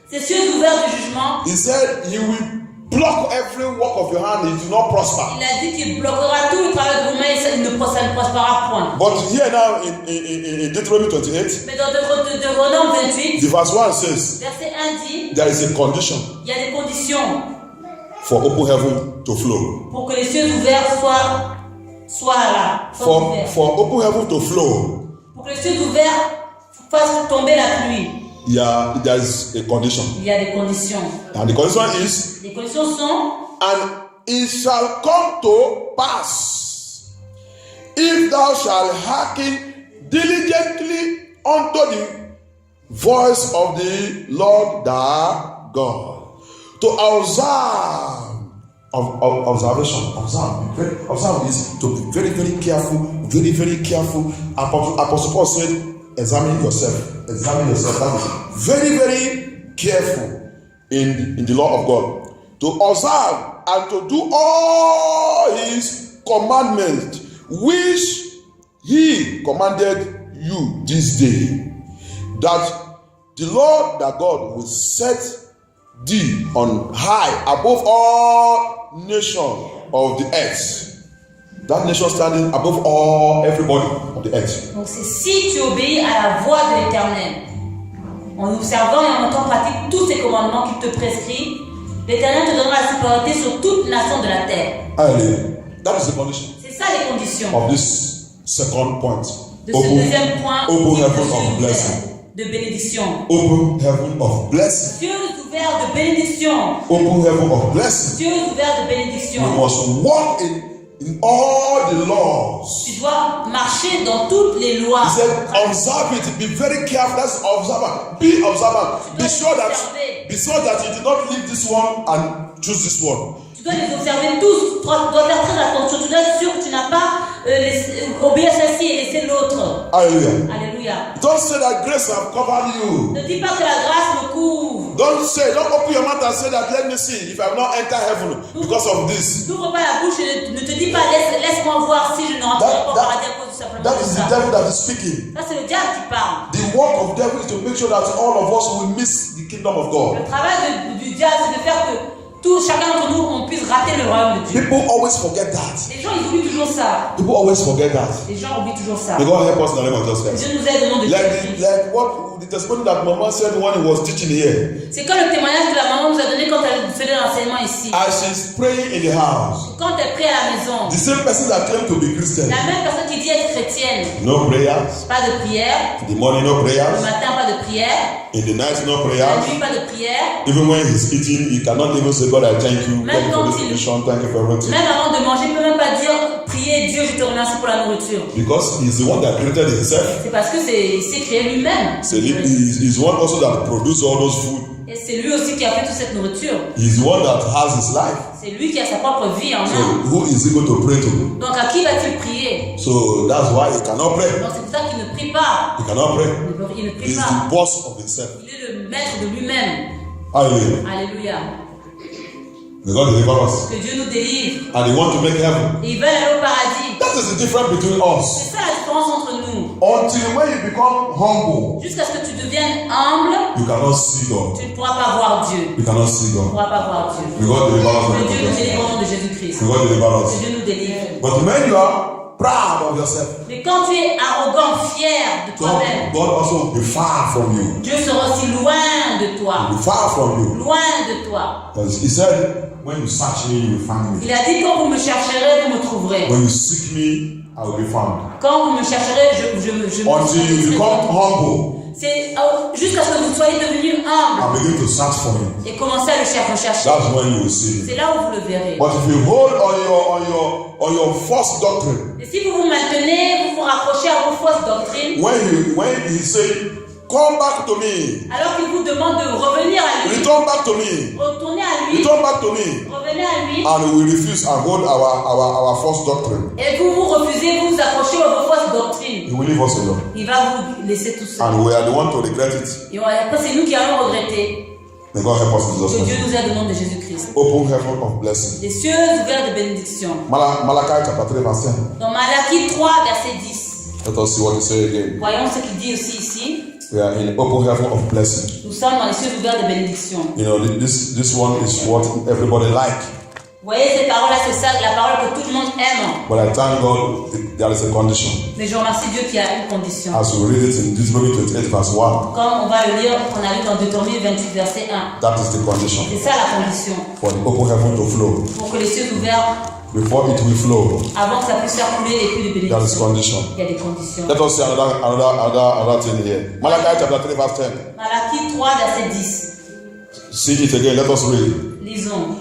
ces cieux ouverts de jugement, He said he will block every work of your hand, it will not prosper. il a dit qu'il bloquera tout le travail de vos mains et ça ne prospérera point. But here now in Deuteronomy 28, Mais dans Deutéronome 28, the verse 1 says, verset 1 dit, there is a condition il y a des conditions for open heaven to flow. pour que les cieux ouverts soient là. Soient ouverts. For open heaven to flow, Pour que les cieux ouverts fassent tomber la pluie, there is a condition. il y a des conditions. And the condition is, Les conditions sont, and it shall come to pass, if thou shalt hearken diligently unto the voice of the Lord thy God, to observe is to be very, very careful, very, very careful. Apostle Paul said, examine yourself. That is very, very careful in the law of God. To observe and to do all his commandments, which he commanded you this day, that the Lord thy God will set thee on high above all nations of the earth. That nation standing above everybody of the earth. donc c'est si tu obéis à la voix de l'Éternel. en observant et en mettant en pratique tous ces commandements qu'il te prescrit, l'Éternel te donnera la supériorité sur toute nation de la terre. Hallelujah. That is the condition C'est ça les conditions of this second point. de ce deuxième point open qui heaven est of blessing. de bénédiction. Open heaven of blessing. Cieux ouverts de bénédiction. Open heaven of blessing. Cieux ouverts de bénédiction. You must walk in all the laws. Tu dois marcher dans toutes les lois. He said, observe it. Be very careful. That's observant. Be observant. Be sure that you did not leave this one and choose this one. Tu dois les observer tous. Tu dois faire très attention. Tu dois être sûr que tu n'as pas obéi à celle-ci et laissé l'autre. Hallelujah. Alléluia. Don't say that grace have covered you. Ne dis pas que la grâce me couvre. Don't open your mouth and say that, let me see if I will not enter heaven because of this. N'ouvre pas la bouche et ne te dis pas laisse-moi voir si je ne rentrerai pas au paradis à cause du simplement That de is ça. the devil that is speaking. Ça c'est le diable qui parle. The work of devil is to make sure that all of us will miss the kingdom of God. Le travail du diable c'est de faire que chacun d'entre nous on puisse rater le royaume de Dieu. People always forget that. Les gens ils oublient toujours ça. People always forget that. Les gens oublient toujours ça. May God help us in the name of Jesus. Dieu nous aide au nom de Jésus. Like what the testimony that Mama said when he was teaching here. C'est comme le témoignage que la maman nous a donné quand elle faisait l'enseignement ici. As she's praying in the house. Quand elle prie à la maison. The same person that claimed to be Christian. La même personne qui dit être chrétienne. No prayers. Pas de prière. In the morning, no Le prayers. matin, pas de prière. In the night, no La prayers. nuit, pas de prière. Even when he's eating, he cannot even say, God, I thank you. Thank you for this mission. Thank you for everything. Même avant de manger, il ne peut même pas dire prier Dieu, je te remercie pour la nourriture. Because he's the one that created himself. C'est parce que il s'est créé lui-même. So he's the one also that produced all those food. Et c'est lui aussi qui a fait toute cette nourriture. He's the one that has his life. C'est lui qui a sa propre vie en So main. who is he going to pray to? Donc à qui va-t-il prier? So that's why he cannot pray. Donc c'est pour ça qu'il ne prie pas. He cannot pray. Il ne prie He's pas. the boss of himself. Il est le maître de lui-même. Hallelujah. Alléluia. May God deliver us. Que Dieu nous délivre. And he wants to make heaven. Et ils veulent aller au paradis. That is the difference between us. C'est ça la différence entre nous. Until when you become humble, Jusqu'à ce que tu deviennes humble, you cannot see God. tu ne pourras pas voir Dieu. You cannot see Tu ne God. pourras pas voir Dieu. May God deliver us. Que Dieu nous délivre au nom de Jésus-Christ. May God deliver Que us. Dieu nous délivre. But when you are proud of yourself, Mais quand tu es arrogant, fier de toi-même, God also will be far from you. Dieu sera aussi loin de toi. Will be far from you. Loin de toi. Because he said, when you search me, you will find me. Il a dit quand vous me chercherez, vous me trouverez. When you seek me, I will be found. Quand vous me chercherez, je me Until you become humble C'est jusqu'à ce que vous soyez devenus humbles and begin to search for him. et commencez à le chercher. That's when you will see him. C'est là où vous le verrez. But if you hold on your false doctrine, Et si vous vous maintenez, vous vous raccrochez à vos fausses doctrines, when he say, come back to me, alors qu'il vous demande de revenir à lui, return back to me, retournez à lui, return back to me, revenez à lui, and we refuse and hold our false doctrine, et vous vous refusez, vous vous accrochez à vos fausses doctrines, he will leave us alone. il va vous laisser tout seul. And we are the one to regret it. Et après, c'est nous qui allons regretter. May God help us in Que Jesus' Dieu name. nous aide au nom de Jésus-Christ. Open heaven of blessing. Les cieux ouverts de bénédiction. Malachi chapter 3 verse 10. Dans Malachie 3, verset 10. Let us see what he say again. Voyons ce qu'il dit aussi ici. We are in open heaven of blessing. Nous sommes dans les cieux ouverts de bénédiction. You know, this one is what everybody like. Vous voyez, cette parole-là, c'est ça, la parole que tout le monde aime. But I thank God there is a condition. Mais je remercie Dieu qui a une condition. As we read it in Deuteronomy 28 verse 1, Comme on va le lire, on a lu dans Deutéronome 28, verset 1. that is the condition C'est ça la condition. for the open heaven to flow. Pour que les cieux ouverts, Before it will flow, avant que ça puisse faire couler les puits de there is bénédiction, condition. il y a des conditions. Let us see another thing here. Malachi chapter 3 verse 10. Malachie 3, verset 10. See it again. Let us read. Lisons.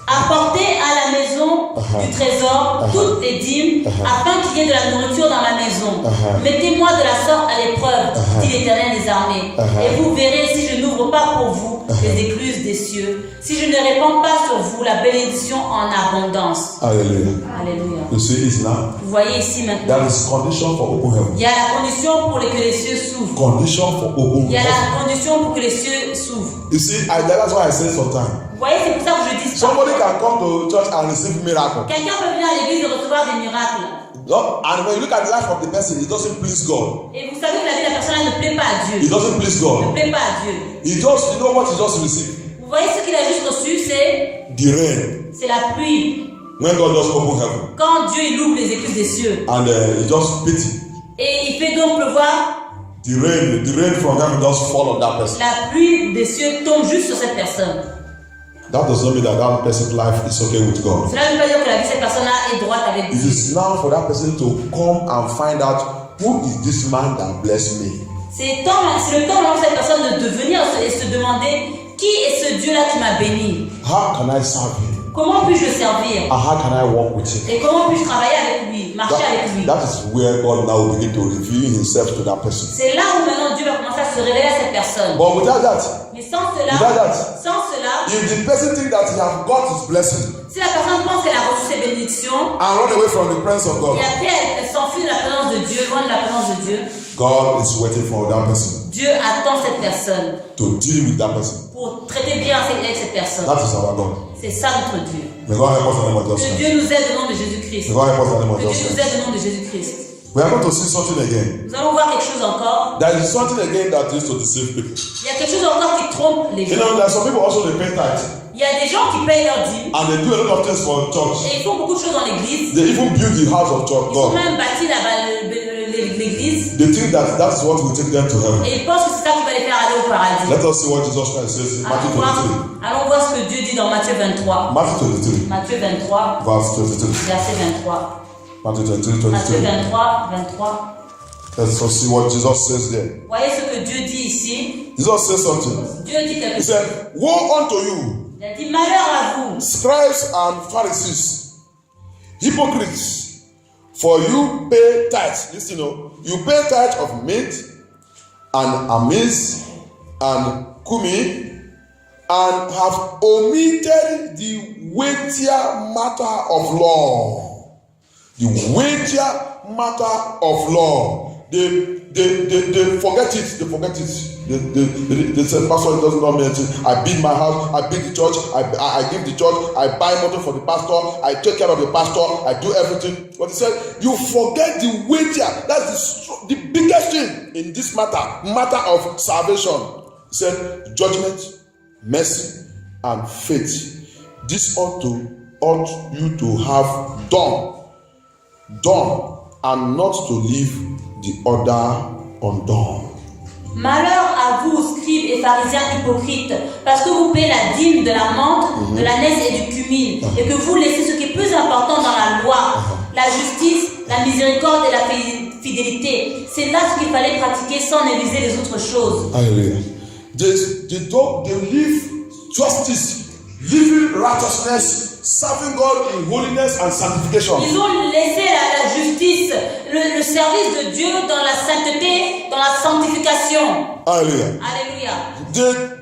Apportez à la maison du trésor toutes les dîmes, afin qu'il y ait de la nourriture dans ma maison. Mettez-moi de la sorte à l'épreuve, dit l'Éternel des armées. Et vous verrez si je n'ouvre pas pour vous les écluses des cieux, si je ne répands pas sur vous la bénédiction en abondance. Hallelujah. Alléluia. You see it now? Vous voyez ici maintenant. There is condition for open heaven. Il y a la condition pour que les cieux s'ouvrent. Condition for open Il y a heaven. la condition pour que les cieux s'ouvrent. You see, that's why I say sometimes. Vous voyez, c'est pour ça que je dis ça. Somebody can come to church and receive miracle. Quelqu'un peut venir à l'église et recevoir des miracles. And when you look at the life of the person, it doesn't please God. Et vous savez que la vie de la personne elle ne plaît pas à Dieu. It doesn't please Ne God. plaît pas à Dieu. He just, you know what he just received? Vous voyez ce qu'il a juste reçu, The rain. c'est la pluie. When God does open heaven. Quand Dieu il ouvre les écluses des cieux And he just pity. et il fait donc pleuvoir The rain from heaven just fall on that person. La pluie des cieux tombe juste sur cette personne. That does not mean that person's life is okay with God. Cela ne veut pas dire que la vie de cette personne-là est droite avec It Dieu. is now for that person to come and find out who is this man that blessed me. C'est le temps maintenant pour cette personne de venir et se demander qui est ce Dieu-là qui m'a béni. How can I serve him? Comment puis-je le servir? And how can I walk with him? Et comment puis-je travailler avec lui, marcher avec lui? That is where God now will begin to reveal himself to that person. C'est là où maintenant Dieu va commencer à se révéler à cette personne. But without that, Mais sans cela, if the person thinks that he has got his blessing si la personne pense qu'elle a reçu ses bénédictions, and run away from the presence of God, et après elle s'enfuit de la présence de Dieu, loin de la présence de Dieu, God is waiting for that person Dieu attend cette personne to deal with that person. pour traiter bien avec cette personne. That is our God. C'est ça notre Dieu. May God help us in the name of Que Jesus. Dieu nous aide au nom de Jésus-Christ. May God help us in the name of Que Dieu nous Jesus. aide au nom de Jésus-Christ. We are going to see something again. Nous allons voir quelque chose encore. There is something again that used to deceive people. Il y a quelque chose encore qui trompe les You gens. know, there are some people also they pay tithe Il y a des gens qui payent leur dîme and they do a lot of things for church. et ils font beaucoup de choses dans l'église. They even build the house of church. Ils ont God. même bâti l'église They think that that's what will take them to heaven. et ils pensent que c'est ça qui va les faire aller au paradis. Let us see what Jesus Christ says in Matthew 23. Allons voir ce que Dieu dit dans Matthieu 23. Matthew 23, Matthieu 23, verse 23. verset 23. Matthew 23, Matthieu 23. 23, 23. Let's just see what Jesus says there. Voyez ce que Dieu dit ici. Jesus says something. Dieu dit quelque He chose. said, woe unto you, Il a dit malheur à vous, scribes and Pharisees, hypocrites, for you pay tithes. Listen, you pay tithe of meat and amice and cumin, and have omitted the weightier matter of law. The weightier matter of law. They forget it. They forget it. They said, Pastor, it doesn't mean anything. I build my house, I build the church, I give the church, I buy motor for the pastor, I take care of the pastor, I do everything. But he said, you forget the weightier. That's the biggest thing in this matter of salvation. He said, judgment, mercy, and faith. This ought you to have done, and not to leave the other undone. malheur à vous, scribes et pharisiens hypocrites, parce que vous payez la dîme de la menthe, de l'ânesse et du cumin, et que vous laissez ce qui est plus important dans la loi, la justice, la miséricorde et la fidélité. C'est là ce qu'il fallait pratiquer sans négliger les autres choses. Hallelujah. They live justice, living righteousness, serving God in holiness and sanctification. Ils ont laissé la justice, le service de Dieu dans la sainteté, dans la sanctification. Hallelujah. Alléluia.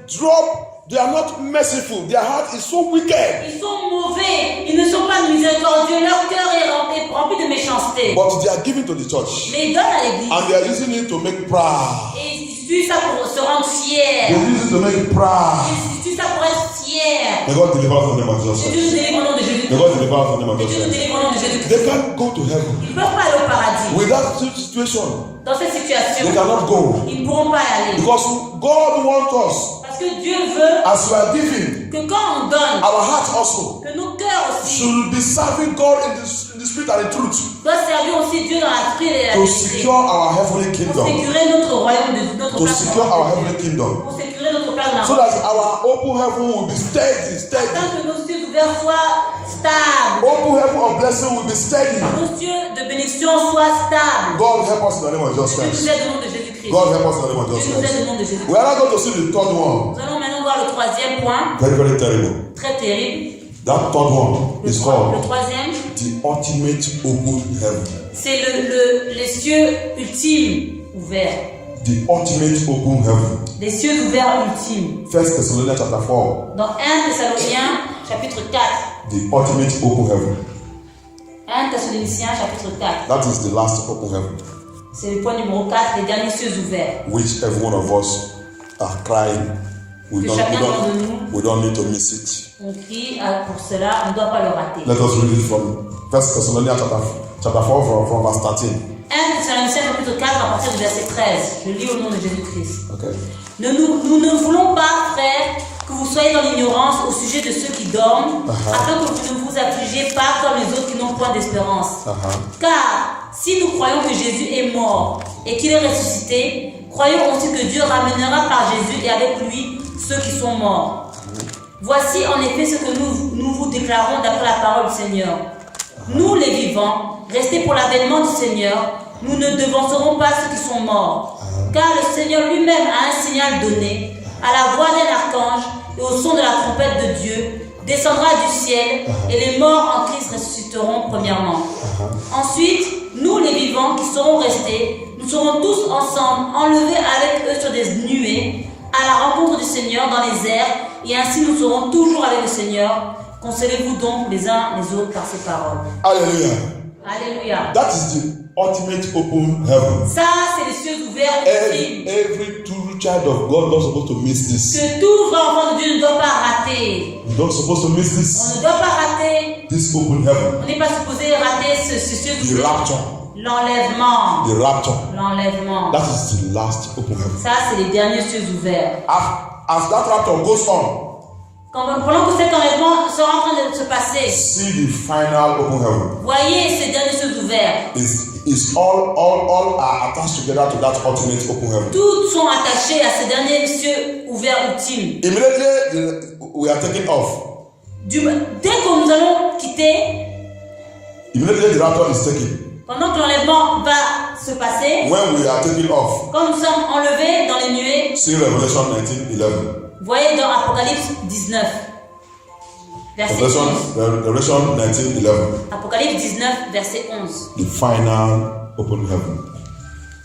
They are not merciful. Their heart is so wicked. Ils sont mauvais, ils ne sont pas miséricordieux, leur cœur est rempli de méchanceté. But they are giving to the church. Mais ils donnent à l'église. And they are using it to make proud. Et ils utilisent ça pour se rendre fiers. They use it to make proud. Ils utilisent ça pour être fiers. May God deliver us in the name of Jesus Que Dieu nous Christ. délivre au nom de Jésus. May God deliver us in the name of Que Dieu nous Jesus Christ. délivre au nom de Jésus. They can't go to heaven. Ils ne peuvent pas aller au paradis. With that situation, Dans cette situation, they cannot go. ils ne pourront pas y aller. Because God wants us, Parce que Dieu veut as we are giving, que quand on donne, our heart also que nos cœurs aussi should be serving God in the spirit and in truth, doivent servir aussi Dieu dans la prière et la to vérité. secure our heavenly Pour kingdom. sécurer notre royaume, notre To place. secure our heavenly kingdom. Pour sécurer notre place dans la So that our open heaven will be steady. afin que nos cieux ouverts soient stables. Open heaven of blessing will be steady. Nos cieux de bénédiction soient stables. God help us in the name of Jesus Dieu nous Christ. aide au nom de Jésus-Christ. God help us in the name of Dieu Jesus nous aide Christ. au nom de Jésus-Christ. We are now going to see the third one. Nous allons maintenant voir le troisième point, Very, very terrible. très terrible. That third one Le is troisième, called the ultimate open heaven. c'est les cieux ultimes ouverts. The ultimate open heaven. Les cieux ouverts ultimes. 1 Thessalonians chapter 4. Dans 1 Thessaloniciens, chapitre 4. The ultimate open heaven. 1 Thessaloniciens, chapitre 4. That is the last open heaven, C'est le point numéro 4, les derniers cieux ouverts. which every one of us are crying. We Que chacun d'entre nous, we don't need to miss it. on crie pour cela, on ne doit pas le rater. Let us read it from 1 Thessalonians chapter 4 from verse 13. 1 Thessaloniciens, chapitre 4, à partir du verset 13. Je lis au nom de Jésus-Christ. Okay. Nous ne voulons pas, frères, que vous soyez dans l'ignorance au sujet de ceux qui dorment, afin que vous ne vous affligez pas comme les autres qui n'ont point d'espérance. Car si nous croyons que Jésus est mort et qu'il est ressuscité, Croyons aussi que Dieu ramènera par Jésus et avec lui ceux qui sont morts. Voici en effet ce que nous vous déclarons d'après la parole du Seigneur. Nous les vivants, restés pour l'avènement du Seigneur, nous ne devancerons pas ceux qui sont morts. Car le Seigneur lui-même a un signal donné, à la voix d'un archange et au son de la trompette de Dieu, descendra du ciel et les morts en Christ ressusciteront premièrement. Ensuite, nous les vivants qui serons restés, nous serons tous ensemble enlevés avec eux sur des nuées à la rencontre du Seigneur dans les airs, et ainsi nous serons toujours avec le Seigneur. Consolez-vous donc les uns les autres par ces paroles. Hallelujah. Alléluia. That is the ultimate open heaven. Ça, c'est les cieux ouverts ultimes. Every true child of God not supposed to miss this. Que tout vrai enfant de Dieu ne doit pas rater. You're not supposed to miss On this. ne doit pas rater. This open heaven. On n'est pas supposé rater ce cieux The ouvert. rapture. L'enlèvement. The rapture. L'enlèvement. That is the last open heaven. Ça, c'est les derniers cieux ouverts. As that rapture goes on, Pendant que cet enlèvement sera en train de se passer, see the final open heaven. voyez ces derniers cieux ouverts. It's all are attached together to that ultimate open heaven. Toutes sont attachées à ces derniers cieux ouverts ultimes. Immediately we are taken off. Dès que nous allons quitter, Immediately the rapture is taken. pendant que l'enlèvement va se passer, When we are taken off, quand nous sommes enlevés dans les nuées, see Revelation 19:11. voyez dans Apocalypse 19, verset 11. Revelation 19:11. Apocalypse 19, verset 11. The final open heaven,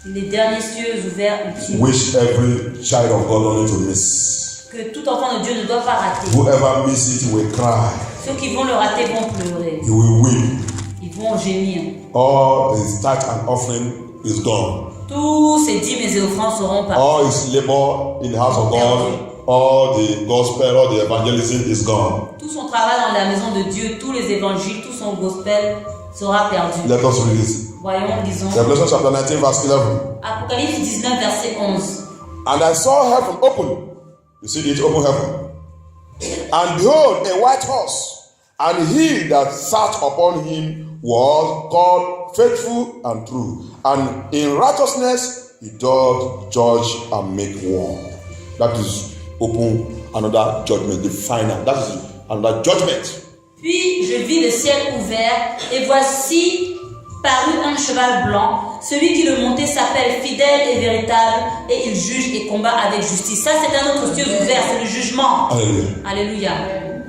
Les derniers cieux ouverts ultimes. which every child of God don't need to miss. Que tout enfant de Dieu ne doit pas rater. Whoever miss it will cry. Ceux qui vont le rater vont pleurer. He will weep. Ils vont gémir. All his tithe and offering is gone. Tous ces dîmes et offrandes seront partis. All his labor in the house of God, all the gospel, all the evangelism is gone. Tout son travail dans la maison de Dieu, tous les évangiles, tout son gospel sera perdu. Let us read this. Voyons, lisons. Revelation chapter 19, verse 11. Apocalypse 19, verset 11. And I saw heaven open. You see it, open heaven. And behold, a white horse, and he that sat upon him was called Faithful and True, and in righteousness he doth judge and make war. That is open another judgment, the final. That is another judgment. Puis je vis le ciel ouvert, et voici parut un cheval blanc. Celui qui le montait s'appelle Fidèle et Véritable, et il juge et combat avec justice. Ça, c'est un autre ciel ouvert, c'est le jugement. Hallelujah. Alléluia.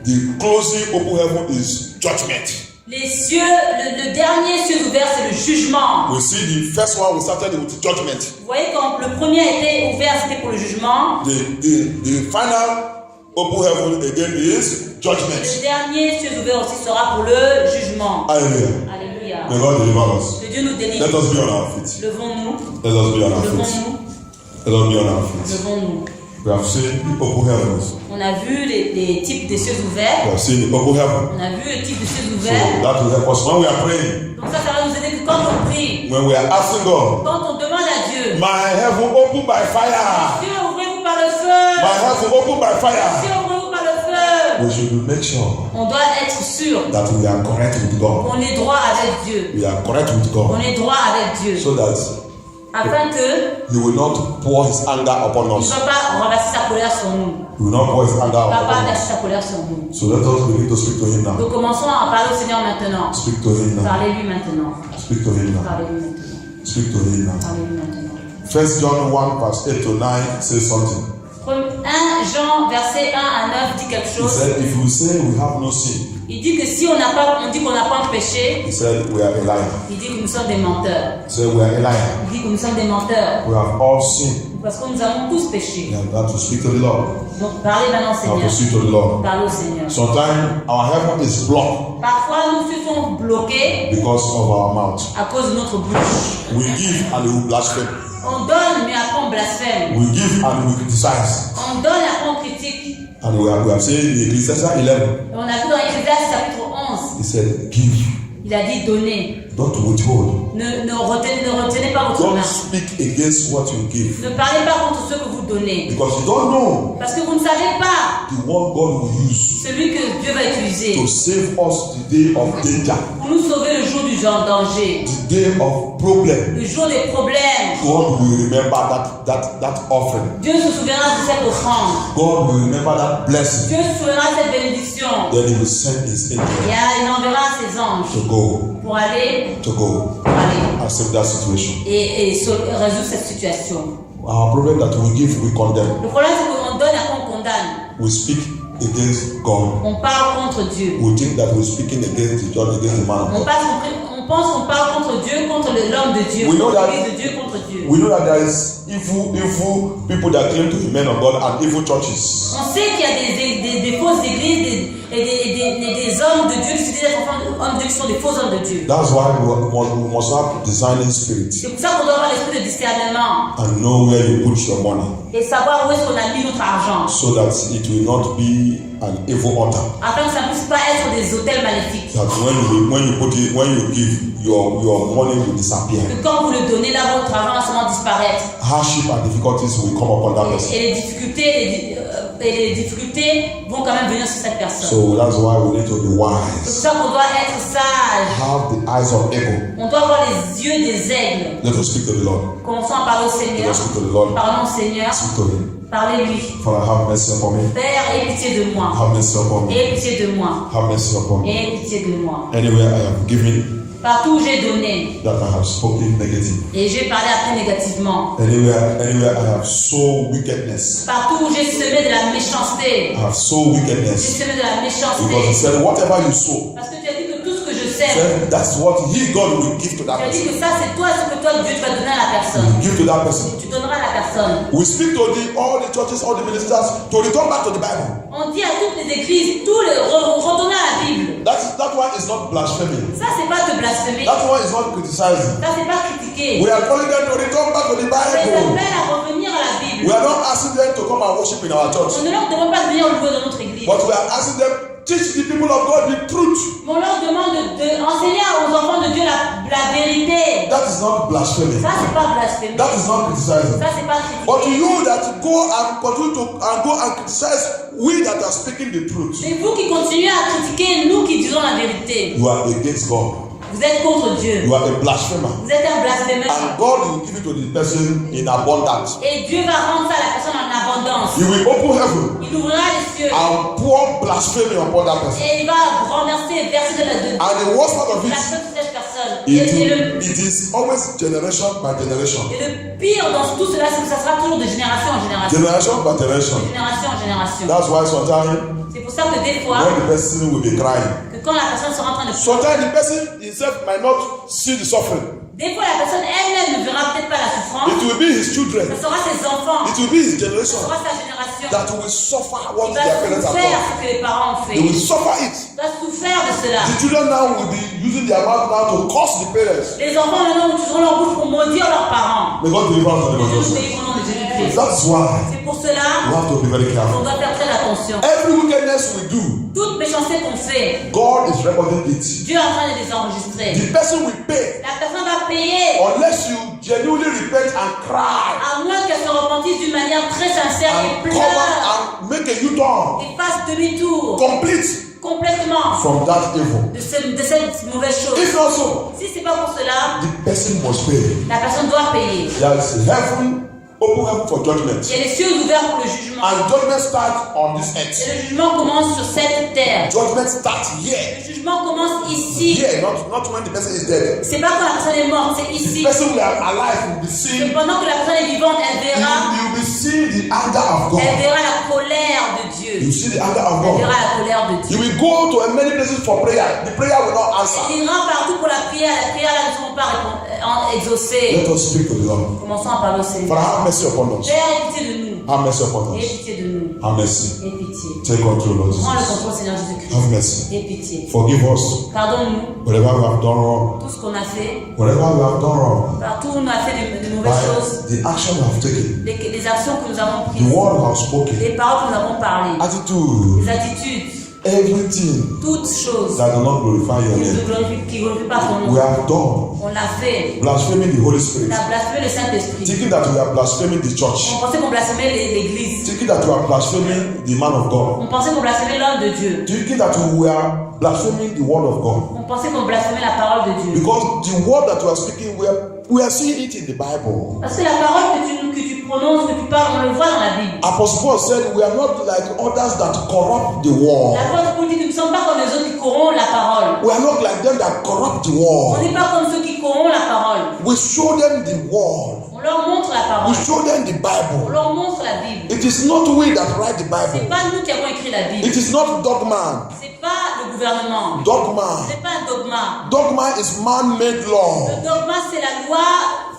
The closing open heaven is judgment. Les cieux, le dernier ciel ouvert, c'est le jugement. We see the first one, we started with judgment. Vous voyez, quand le premier a été ouvert, c'était pour le jugement. The final open heaven again is judgment. Le dernier ciel ouvert aussi sera pour le jugement. Hallelujah. Alléluia. May God deliver us. Que Dieu nous délivre. Let us be on our feet. Levons-nous. Let us be on our feet. Levons-nous. Let us be on our feet. Levons-nous. We have seen the open heavens. On a vu les types des cieux ouverts. We have seen the open heaven. On a vu le type de cieux So ouverts. that will help us when we are praying, Donc ça va nous aider que quand on prie, when we are asking God, quand on demande à Dieu, my heaven open by fire. Dieu ouvrez-vous par le feu. My heaven open by fire. Dieu ouvrez-vous par le feu. We should make sure On doit être sûr that we are correct with God. qu'on est droit avec Dieu. We are correct with On God. est droit avec Dieu. So that Afin que He will not pour His anger upon il ne us. va pas renverser sa colère sur nous. He will not pour His anger Il ne va pas upon us. attacher sa colère sur nous. So let us begin to speak to Him now. Donc commençons à parler au Seigneur maintenant. Speak to Him now. Parlez-lui maintenant. Speak to Him now. Parlez-lui maintenant. Speak to Him now. Parlez-lui maintenant. 1 John 1 verse 8 to 9 says something. 1 Jean, verset 1 à 9 dit quelque He chose. said, if you say we have no sin, Il dit que si on dit qu'on n'a pas un péché, he said we are a liar. il dit que nous sommes des menteurs. He said we are a liar. Il dit que nous sommes des menteurs. We have all sinned. Parce que nous avons tous péché. We have got to speak to the Lord. Donc parlez maintenant au We have to Seigneur. speak to the Lord. Parlez au Seigneur. Sometimes our heaven is blocked Parfois nous sommes bloqués because of our mouth. à cause de notre bouche. We give and we blaspheme. On donne mais après on blasphème. We give and we criticize. On donne après on critique. And we have said in Ecclesiastes 11, Et on a vu dans Ecclésiaste chapitre 11, he said, give, il a dit donnez. don't withhold. Ne retenez pas votre Don't main. speak against what you give. Ne parlez pas contre ce que vous donnez. Because you don't know Parce que vous ne savez pas the one God will use celui que Dieu va utiliser to save us the day of danger. pour nous sauver le jour du danger, the day of problem, le jour des problèmes, God will remember that offering. Dieu se souviendra de cette offrande. God will remember that blessing. Dieu se souviendra de cette bénédiction. Then He will send His angel Et il enverra ses anges to go pour aller and save that situation. et résoudre cette situation. Our problem that we give, we condemn. Le problème, c'est qu'on donne et qu'on condamne. We speak against God. On parle contre Dieu. We think that we're speaking against the judge, against the man of On God. pense qu'on parle contre Dieu, contre l'homme de Dieu, We know contre that- l'Église de Dieu, contre Dieu. We know that there is evil people that claim to be men of God and evil churches. On sait qu'il y a des fausses églises et des hommes de Dieu qui se disent être hommes de Dieu qui sont des faux hommes de Dieu. That's why we must have discerning spirit C'est pour ça qu'on doit avoir l'esprit de discernement and know where you put your money, et savoir où est-ce qu'on a mis notre argent, so that it will not be an evil altar. afin que ça ne puisse pas être des hôtels maléfiques. That when you give, your money will disappear. Que quand vous le donnez là, votre argent va seulement disparaître. Hardship and difficulties will come upon that person. Et les difficultés vont quand même venir sur cette personne. So that's why we need to be C'est pour wise. ça qu'on doit être sage. Have the eyes of eagle. On doit avoir les yeux des aigles. Let us speak to the Lord. Commençons à parler au Let Seigneur. us speak to the Lord. Parlons au Seigneur. Speak to Him. Parlez-lui. Father, have mercy upon me. Père, aie pitié de moi. Have mercy upon me. Aie pitié de moi. Have mercy upon me. Aie pitié de moi. Anywhere I have given Partout où j'ai donné that I have spoken negative. et j'ai parlé après négativement. Anywhere I have sown wickedness. Partout où j'ai semé de la méchanceté. I have sown J'ai wickedness. semé de la Because He méchanceté. said, whatever you sow, Parce que tu as dit que tout ce que je sème, then that's what He, God, will give to tu that as dit person. que ça c'est toi ce que toi Dieu tu vas donner à la personne. Give to that person. Tu donneras à la personne. We speak to all the churches, all the ministers to return back to the Bible. On dit à toutes les églises, retournez à la Bible. That one is not blasphemy. Ça c'est pas te blasphémer. That one is not criticizing. Ça c'est pas critiquer. We are calling them to return back to the On les Bible. appelle à revenir à la Bible. We are not asking them to come and worship in our church, On ne leur demande pas de venir louer dans notre église. but we are asking them teach the people of God the truth. Mais on leur demande d'enseigner aux enfants de Dieu la vérité. That is not blasphemy. Ça c'est pas blasphémer. That is not criticizing. Ça c'est pas But critiquer. you that go and continue to go and criticize we that are speaking the truth, C'est vous qui continuez à critiquer nous qui disons la vérité. you are against God. Vous êtes contre Dieu. You are a blasphemer. Vous êtes un blasphémeur. And God will give it to the person in abundance. Et Dieu va rendre ça à la personne en abondance. He will open heaven Il ouvrira les cieux. and pour blasphemy upon that person. Et il va renverser et verser de la And the worst part of it, blasphème sur cette personne. it is always generation by generation. Et le pire dans tout cela, c'est que ça sera toujours de génération en génération. Generation by generation. De génération en génération. That's why sometimes C'est pour ça que des fois, when the person will be crying, que quand la personne sera en train de pleurer, sometimes the person himself might not see the suffering. des fois la personne elle-même ne verra peut-être pas la souffrance. It will be his children. Ce sera ses enfants. It will be his Ce generation sera sa génération. that will suffer Il what va their parents have souffrir done. ce que les parents ont They will fait. suffer it. Il va souffrir de cela. The children now will be using their mouth now to curse the parents. Les enfants maintenant utiliseront leur bouche pour maudire leurs parents. May God deliver us from the Dieu nous Jesus. bénit au nom de Jésus-Christ. That's why C'est pour cela we have to be very qu'on careful. doit faire très attention. Every wickedness we do, Toute méchanceté qu'on fait, God is recording it. Dieu est en train de les enregistrer. The person will pay La personne va payer, unless you genuinely repent and cry à moins qu'elle se repentisse d'une manière très sincère et and come pleure out and make a U-turn et fasse demi-tour complete complètement from that evil. de cette mauvaise chose. If not so, Si c'est pas pour cela, the person must pay. la personne doit payer. There is heaven, open heaven for judgment. Il y a les cieux ouverts pour le jugement. And judgment starts on this Et earth. le jugement commence sur cette terre. Judgment starts here. Le jugement commence ici. Here, not when the person is dead. C'est pas quand la personne est morte, c'est The ici. person who are alive will be Et seeing, pendant que la personne est vivante, elle verra you will be seeing the anger of God. la colère de Dieu. You see the anger of Elle verra God. la colère de You Dieu. will go to many places for prayer. The prayer will not answer. Elle ira partout pour la prière là ne seront pas exaucées. Let us speak to the Lord. Commençons à parler au Seigneur. Father, have mercy upon us. Père, aie pitié de nous. Have mercy upon Aie us. pitié de nous. Have mercy. Aie pitié. Take control, Lord Prends le Jesus. contrôle, Seigneur Jésus-Christ. Have mercy. Aie pitié. Forgive us Pardonne-nous whatever we have done wrong. tout ce qu'on a fait. Whatever we have done wrong. Partout où on a fait de mauvaises choses. By the action we have taken. Les actions que nous avons The prises. word we have spoken. Les paroles que nous avons parlées. Attitude. Les attitudes. everything Toutes choses that do not glorify your qui name, ne glorifient pas ton we nom. have done. On l'a fait. Blaspheming the Holy On Spirit, a blasphémé le Saint-Esprit. thinking that we are blaspheming the church, On pensait qu'on blasphémait l'Église. thinking that we are blaspheming the man of God, On pensait qu'on blasphémait l'homme de Dieu. thinking that we are blaspheming the word of God. On pensait qu'on blasphémait la parole de Dieu. Because the word that we are speaking, we are seeing it in the Bible. Parce que la parole que tu prononces, que tu parles, on le voit dans la Bible. Apostle Paul said, we are not like others that corrupt the word. L'apôtre Paul dit que nous ne sommes pas comme les autres qui corrompent la parole. We are not like them that corrupt the On word. n'est pas comme ceux qui corrompent la parole. We show them the word. On leur montre la We parole. show them the On Bible. leur montre la Bible. It is not we that write the C'est Bible. pas nous qui avons écrit la Bible. It is not dogma. C'est pas le gouvernement. Dogma. C'est pas un dogma. Dogma is man-made law. Le dogma, c'est la loi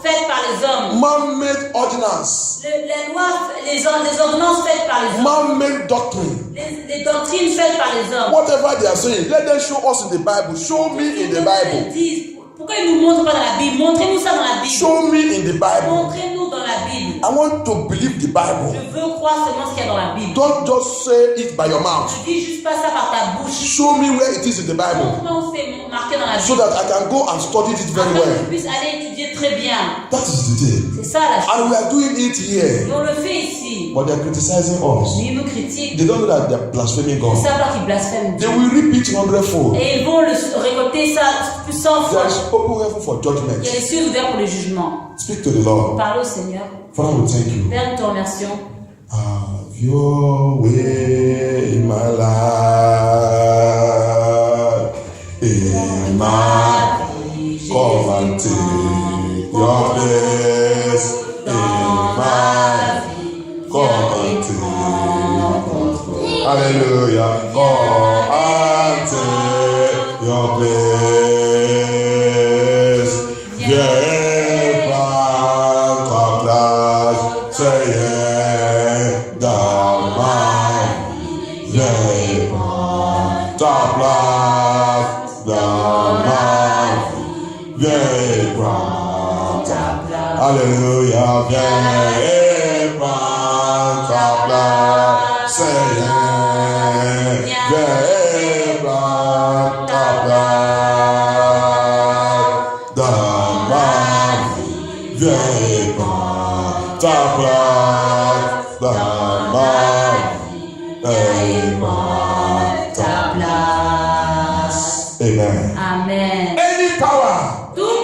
faite par les hommes. Man-made ordinance. Les lois, les ordonnances faites par les hommes. Man-made doctrine. Les doctrines faites par les hommes. Whatever they are saying, let them show us in the Bible. Show me in the Bible. Ils disent, pourquoi ils ne nous montrent pas dans la Bible? Montrez-nous ça dans la Bible. Show me in the Bible. Montrez-nous dans la Bible. I want to believe the Bible. Je veux croire seulement ce qu'il y a dans la Bible. Don't just say it by your mouth. Ne dis juste pas ça par ta bouche. Show me where it is in the Bible Montre-moi où c'est marqué dans la so Bible. that I can go and study it very Afin que tu well. puisses aller étudier très bien. That is the thing. C'est ça la chose. And we are doing it here. Et on le fait ici. But they are criticizing us. Mais ils nous critiquent. They don't know that they are blaspheming Ils ne God. savent pas qu'ils blasphèment They Dieu. will repeat 100-fold. Et ils vont récolter ça plus 100 There fois. is open heaven for Il y a judgment. les cieux ouverts pour le jugement. Speak to the Lord. Parle au Seigneur. Father, we thank you. Père, nous te remercions. Have your way in my life. In my come and take your place. In my come and take. Hallelujah. Come and take your place. Yeah, plant of life. Say yeah, the man. Yeah, top life. The man. Yeah, plant. Hallelujah. Yeah, plant of life. Say yeah, yeah, plant of life. The man. Yeah, plant of life. The man. Yeah, plant of life. Amen. Amen. Any power Tout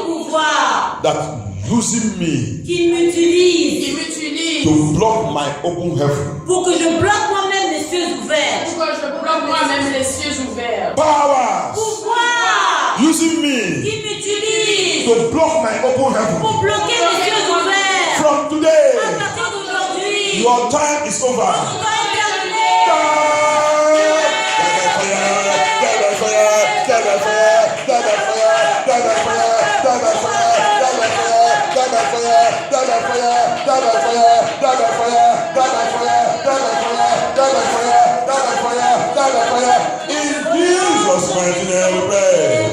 pouvoir that using me qui m'utilise Qui m'utilise to block my open heaven, pour que je bloque moi-même les cieux ouverts. pour que je bloque moi-même les cieux ouverts. powers Pouvoir using me qui m'utilise to block my open heaven, pour bloquer les cieux ouverts. from À today, partir d'aujourd'hui, your time is over. on va terminer. In Jesus' mighty name we pray.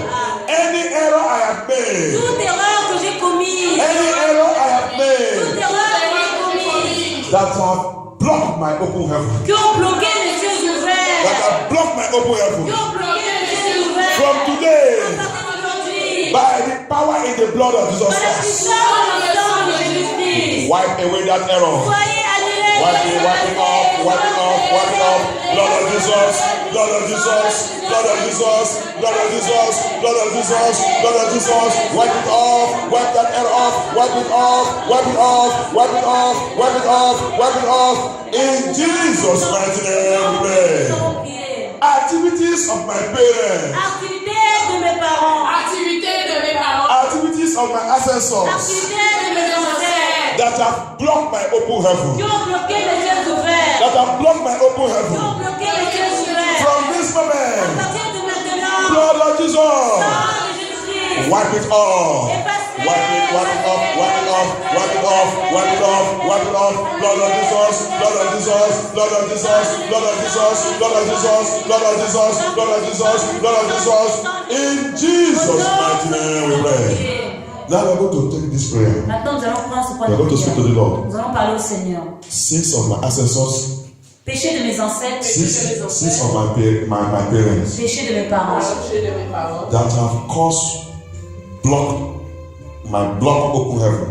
Any error I have made, Toute erreur que j'ai commise, any error I have toute made erreur que j'ai commise, that have blocked my open heaven, qui ont bloqué les cieux that ouverts, have blocked my open qui heaven, ont bloqué les cieux ouverts. from today, À partir d'aujourd'hui, by the power in the blood of Jesus par la Christ, puissance du sang de Jésus-Christ, wipe away that error. soyez annulés. Wipe it off, wipe it off, wipe it off. Blood of Jesus, blood of Jesus, blood of Jesus, blood of Jesus, blood of Jesus, blood of Jesus. Wipe it off, wipe that error off, wipe it off, wipe it off, wipe it off, wipe it off, wipe it off. In Jesus' mighty name we pray. Activities of my parents, Activité de mes parents, Activité de mes parents. activities of my ancestors activité de mes ancêtres, that have blocked my open heaven, qui ont bloqué les cieux ouverts, that have blocked my open qui heaven. ont bloqué les cieux ouverts. From this À moment, partir de maintenant, blood of Jesus. sang de Jésus-Christ, Wipe it off. effacez, Wipe it off, wipe it off, wipe it off, wipe it off, wipe it off. Blood of Jesus, blood of Jesus, blood of Jesus, blood of Jesus, blood of Jesus, blood of Jesus, blood of Jesus, blood of Jesus. In Jesus' mighty name we pray. Now we are going to take this prayer. Maintenant, nous allons prendre ce point We de are going to speak to prière. the Lord. Nous allons parler au Seigneur. Sins of my ancestors Péché de mes ancêtres, sins of my parents péché de mes parents, Péché de mes parents. that have caused block open heaven.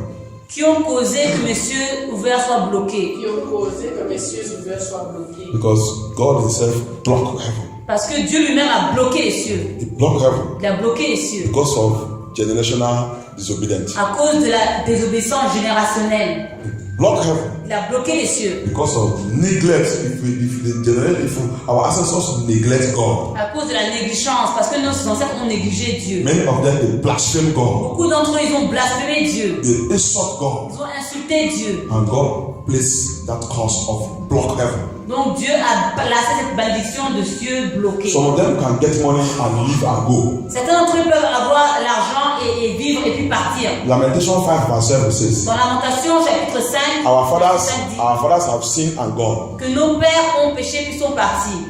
qui ont causé que mes cieux ouverts soient bloqués. Qui ont causé que mes cieux ouverts soient bloqués. Because God Himself blocked heaven. Parce que Dieu lui-même a bloqué les cieux. He blocked heaven Il a bloqué les cieux because of generational disobedience. à cause de la désobéissance générationnelle. Block heaven Il a bloqué les cieux because of neglect. If our ancestors neglect God, à cause de la négligence, parce que nos ancêtres ont négligé Dieu. many of them they blaspheme God. Beaucoup d'entre eux, ils ont blasphémé Dieu. They insult God, Ils ont insulté Dieu. and God placed that cause of block heaven. Donc Dieu a placé cette malédiction de cieux bloqués. Some of them can get money and leave and go. Certains d'entre eux peuvent avoir l'argent et vivre et puis partir. Lamentation 5 verse 7 says, Dans Lamentation chapitre 5, our fathers verset 5 dit have sinned and gone. que nos pères ont péché puis sont partis.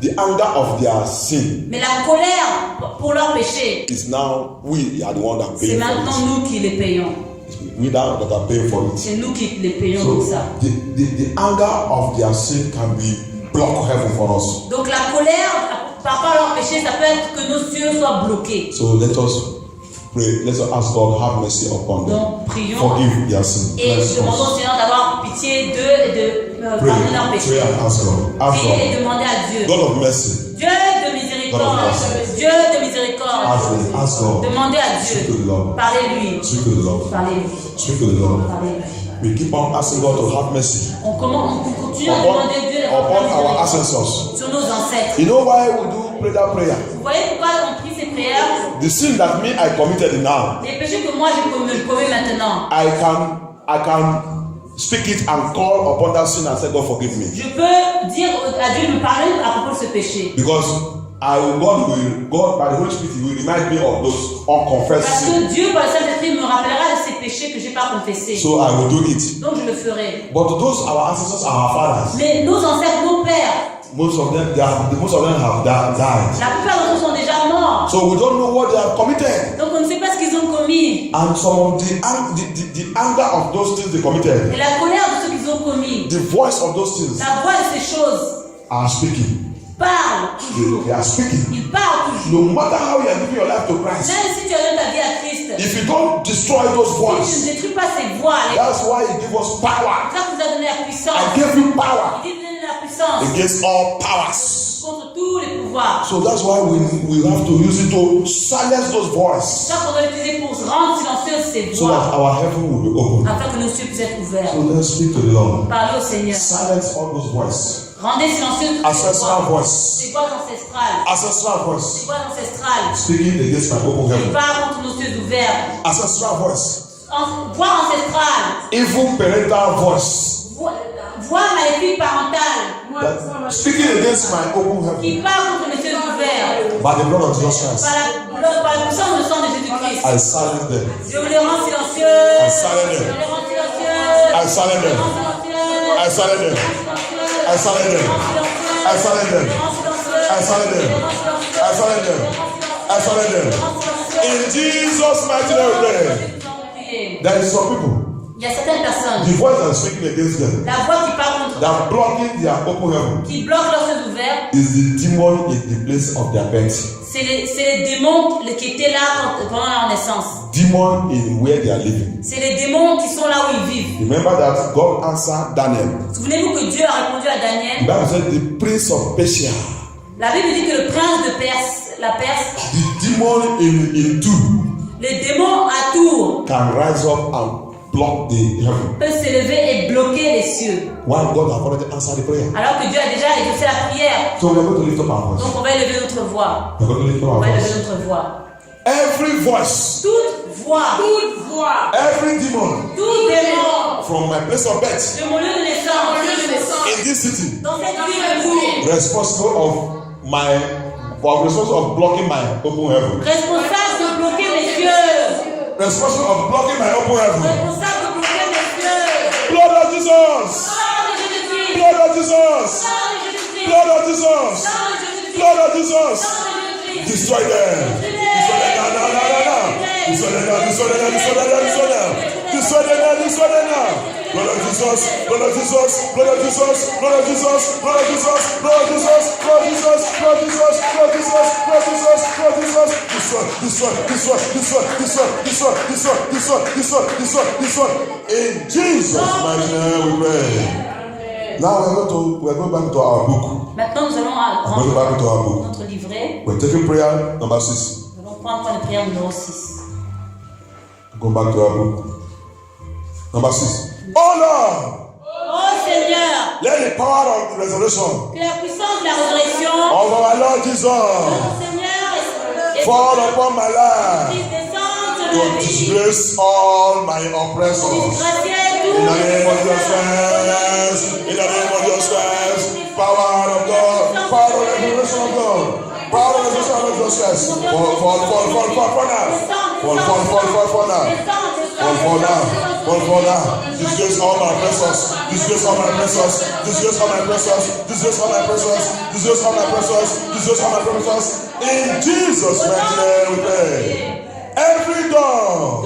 The anger of their sin Mais la colère pour leur péché, is now we are the one that c'est pay maintenant for nous qui les payons. it. We that are paying for it. C'est nous qui les payons pour So ça. the anger of their sin can be block heaven for us. Donc la colère par rapport à leur péché, ça peut être que nos cieux soient bloqués. So let us pray. Let us ask God have mercy upon them. Donc prions Forgive their sin. et Bless demandons au us. Seigneur d'avoir pitié d'eux et de pardonner leurs Pray péchés. and ask God. Ask Priez et God. demandez à Dieu. God of mercy. Dieu de miséricorde, Dieu de miséricorde. Ask God. Demandez à Speak to Dieu. the Lord. Parlez-lui. Speak to the Lord. Parlez-lui. Speak to the Lord. Parlez-lui. We keep on asking God to have mercy On continue à upon demander Dieu d'avoir our miséricorde ancestors. sur nos ancêtres. You know why we do that prayer? Vous voyez pourquoi on prie ces prières? The sin that me I committed now, Les péchés que moi j'ai commis maintenant. I can speak it and call upon that sin and say, God forgive me. Je peux dire à Dieu de me parler à propos de ce péché. Because God by the Holy Spirit will remind me of those unconfessed Parce sins. que Dieu, par le Saint-Esprit, me rappellera de ces péchés que je n'ai pas confessés. So I will do it. Donc je le ferai. But those our ancestors, our fathers, Mais nos ancêtres, nos pères, most of them have died. la plupart d'entre eux sont déjà morts. So we don't know what they have committed. Donc on ne sait pas ce qu'ils ont commis. And some of the anger of those things they committed, Et la colère de ce qu'ils ont commis, the voice of those things la voix de ces choses are speaking. parle toujours. They are speaking. Ils parlent toujours. No matter how you are giving your life to Christ, Même si tu as donné ta vie à Christ, if you don't destroy those si tu voices, ne détruis pas ces voix, that's why He gave us power. c'est ça qui nous a donné la puissance. I gave you power Il dit de donner la puissance against all powers. contre tous les pouvoirs. So that's why we have to use it to silence those voices, Ça qu'on doit l'utiliser pour rendre silencieuses ces so voix, that our heaven will be open. afin que nos cieux puissent être ouverts. So let's speak to the Lord. Parlez au Seigneur. Silence all those voices. Rendez silencieuses toutes ces Ancestral voix. voice. Ces voix ancestrales. Ancestral Ces voice. voix ancestrales. Speaking against my open Qui heaven. parlent contre nos cieux ouverts. Ancestral voice. Voix ancestrale. Evil parental voice. Voix maléfique parentale. That speaking against my open heaven. Qui parle contre mes cieux ouverts. By the blood of Jesus Christ. Par la puissance du sang de Jésus-Christ. I silence them. Je vous les rends silencieux. I silence Je them. les rends silencieux. I silence them. I silence them. I silence them. I silence them. I silence them. I silence them. I silence them. In Jesus' mighty name we pray. There is some people, Il y a certaines personnes, the voice that is speaking against them, la voix qui parle contre eux, that blocking their open heaven, qui bloque leurs cieux ouverts, is the demon in the place of their birth. c'est les démons qui étaient là pendant leur naissance. Demon in where they are living. C'est les démons qui sont là où ils vivent. Remember that God answered Daniel. Souvenez-vous que Dieu a répondu à The Daniel. Bible said the prince of Persia, La Bible dit que le prince de Perse, la Perse, the demon in two, les démons à tour can rise up and block the heaven. peuvent s'élever et bloquer les cieux. While God has already answered the prayer. Alors que Dieu a déjà exaucé la prière. So we are going to lift up our voice. Donc on va élever notre voix. We are going to lift up On our va élever voice. notre voix. Every voice, Toute voix, Toute voix. every demon tout démon from my place of birth de mon lieu de naissance, in this city, dans cette ville de nous, responsible of blocking my open heaven. responsable de bloquer mes cieux, Responsible of blocking my open heaven. responsable de bloquer mes cieux. Blood of Jesus. Sang de Jésus-Christ, Blood of Jesus. sang de Jésus-Christ, Blood of Jesus. sang de Jésus-Christ, Blood of Jesus. sang de Jésus-Christ. Destroy them. Destroy them now, now. Destroy them now, destroy them now, destroy them now, destroy them now. Destroy them now, destroy them now. blood of Jesus, blood of Jesus, blood of Jesus, blood of Jesus, blood of Jesus, blood of Jesus, blood of Jesus, blood of Jesus, blood of Jesus, blood of Jesus, blood of Jesus, this one. In Jesus' mighty name we pray. Now we're going back to our book. Maintenant, nous allons rendre notre livret. We're taking prayer number 6. Nous allons prendre la prière numéro 6. Go back to our book. Number 6. Oh Lord! Oh Seigneur! Let the power of the resurrection Que la puissance de la résurrection of our Lord Jesus Seigneur fall upon my life descende sur to la vie. disgrace all my oppressors. In the name of Jesus Christ, in the name of Jesus Christ, power of God, power of the resurrection of God, power of the resurrection of Jesus Christ, fall now. Disgrace all my oppressors, disgrace all my oppressors, disgrace all my oppressors, disgrace all my oppressors, disgrace all my oppressors, disgrace all my oppressors. In Jesus' mighty name we pray. Every door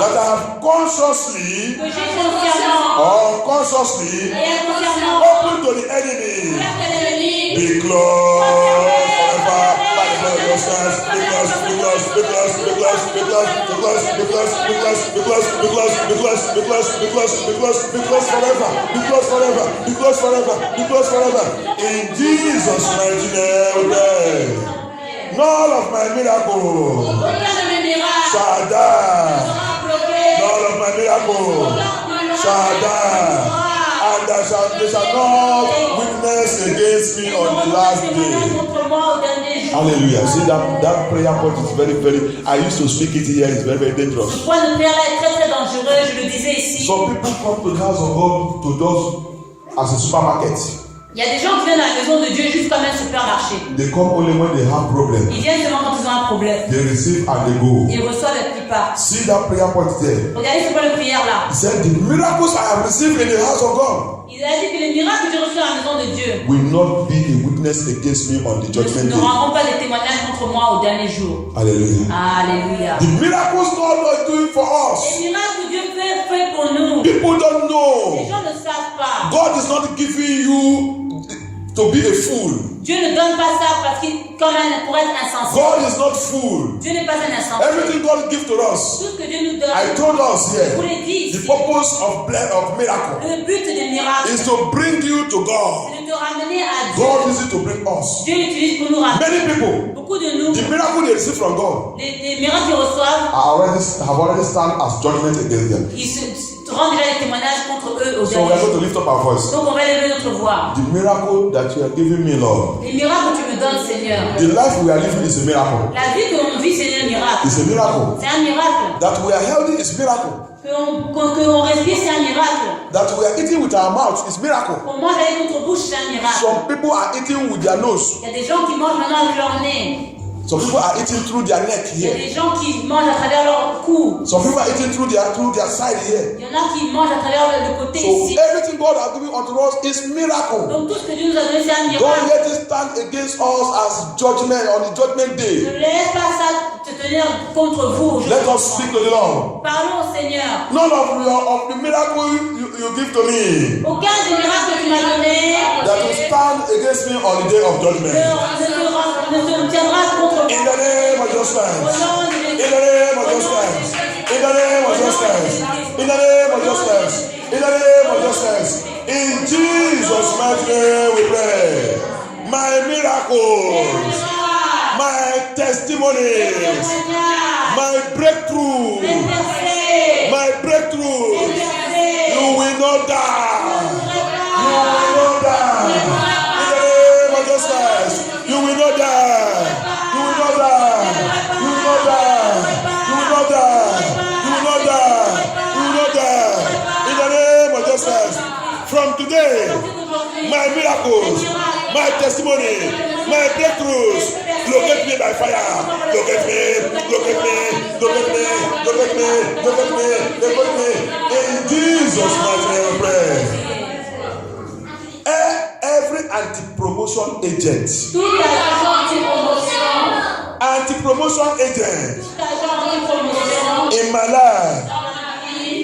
that I have consciously or unconsciously open to the enemy be closed forever by the blood of Jesus forever. In Jesus' mighty name we pray. None of my miracles shall die. None of my miracles shall die. And they shall not witness against me on the last day. Hallelujah. See that prayer point is very, I used to speak it here, it's very dangerous. Ce point de prière-là est très dangereux, je le disais ici. Some people come to the house of God to just as a supermarket. Il y a des gens qui viennent à la maison de Dieu juste comme un supermarché. They come only when they have problems. Ils viennent seulement quand ils ont un problème. They receive and they go. Ils reçoivent et puis ils partent. See that prayer point there. Regardez ce point de prière-là. He said, the miracles I have received in the house of God Il a dit que les miracles que j'ai reçus à la maison de Dieu will not be a witness against me on the judgment ne day. rendront pas des témoignages contre moi au dernier jour. Hallelujah. Alléluia. The miracles God was doing for us, Les miracles que Dieu fait pour nous, people don't les know. gens ne savent pas. God is not giving you to be a fool. Dieu ne donne pas ça parce qu'il, pour être insensé. God is not fool. Dieu n'est pas un insensé. Everything God gives to us, Tout ce que Dieu nous donne, I told us je vous here, l'ai dit the ici, purpose of miracle le but des miracles, is to bring you to God. c'est de te ramener à Dieu. God uses it to bring us. Dieu l'utilise pour nous ramener. Many people, Beaucoup de nous, the miracle they receive from God les miracles qu'ils reçoivent, have already stand as judgment against them. ils se rendent déjà des témoignages contre eux au So we dernier are going jour. to lift up our voice. Donc on va élever notre voix. The miracle that you are giving me, Lord, Les miracles que tu me donnes, Seigneur. the life we are living is a miracle. La vie que l'on vit, c'est un miracle. It's a miracle. C'est un miracle. That we are healthy is miracle. Que l'on respire, c'est un miracle. That we are eating with our mouth is miracle. Qu'on mange avec notre bouche, c'est un miracle. Some people are eating with their nose. Il y a des gens qui mangent maintenant avec leur nez. Some people are eating through their neck Il y a here. des gens qui mangent à travers leur cou. Some people are eating through their side here. Il y en a qui mangent à travers le côté So ici. everything God has given unto us is miracle. Donc tout ce que Dieu nous a donné, c'est un Don't miracle. let it stand against us as judgment on the judgment Ne day. laisse pas ça te tenir contre vous. Let us speak to the Lord. Parlons au Seigneur. None of the miracle you give to me Aucun des miracles que tu m'as donné that will stand against me on the day of judgment. ne te tiendra contre In moi. the name of Jesus Christ. Au nom de In Jésus. the name of Jesus Christ. In the name of Jesus Christ. In the name of Jesus Christ. In the name of Jesus Christ. In Jesus' mighty name we pray. My miracles, my testimonies, my breakthrough, my breakthrough. You will not die. You will not die. In the name of Jesus Christ. You will not die. You will not die. You will not die. You will not die. You will not die. You will not die. In the name of Jesus Christ. From today, my miracles, my testimony, my breakthroughs, locate me by fire. Locate me. Locate me. Locate me. Locate me. Locate me. Locate me. In Jesus' mighty name we pray. Every anti-promotion agent, Tout agent anti-promotion, anti-promotion agent tout agent anti-promotion in my life,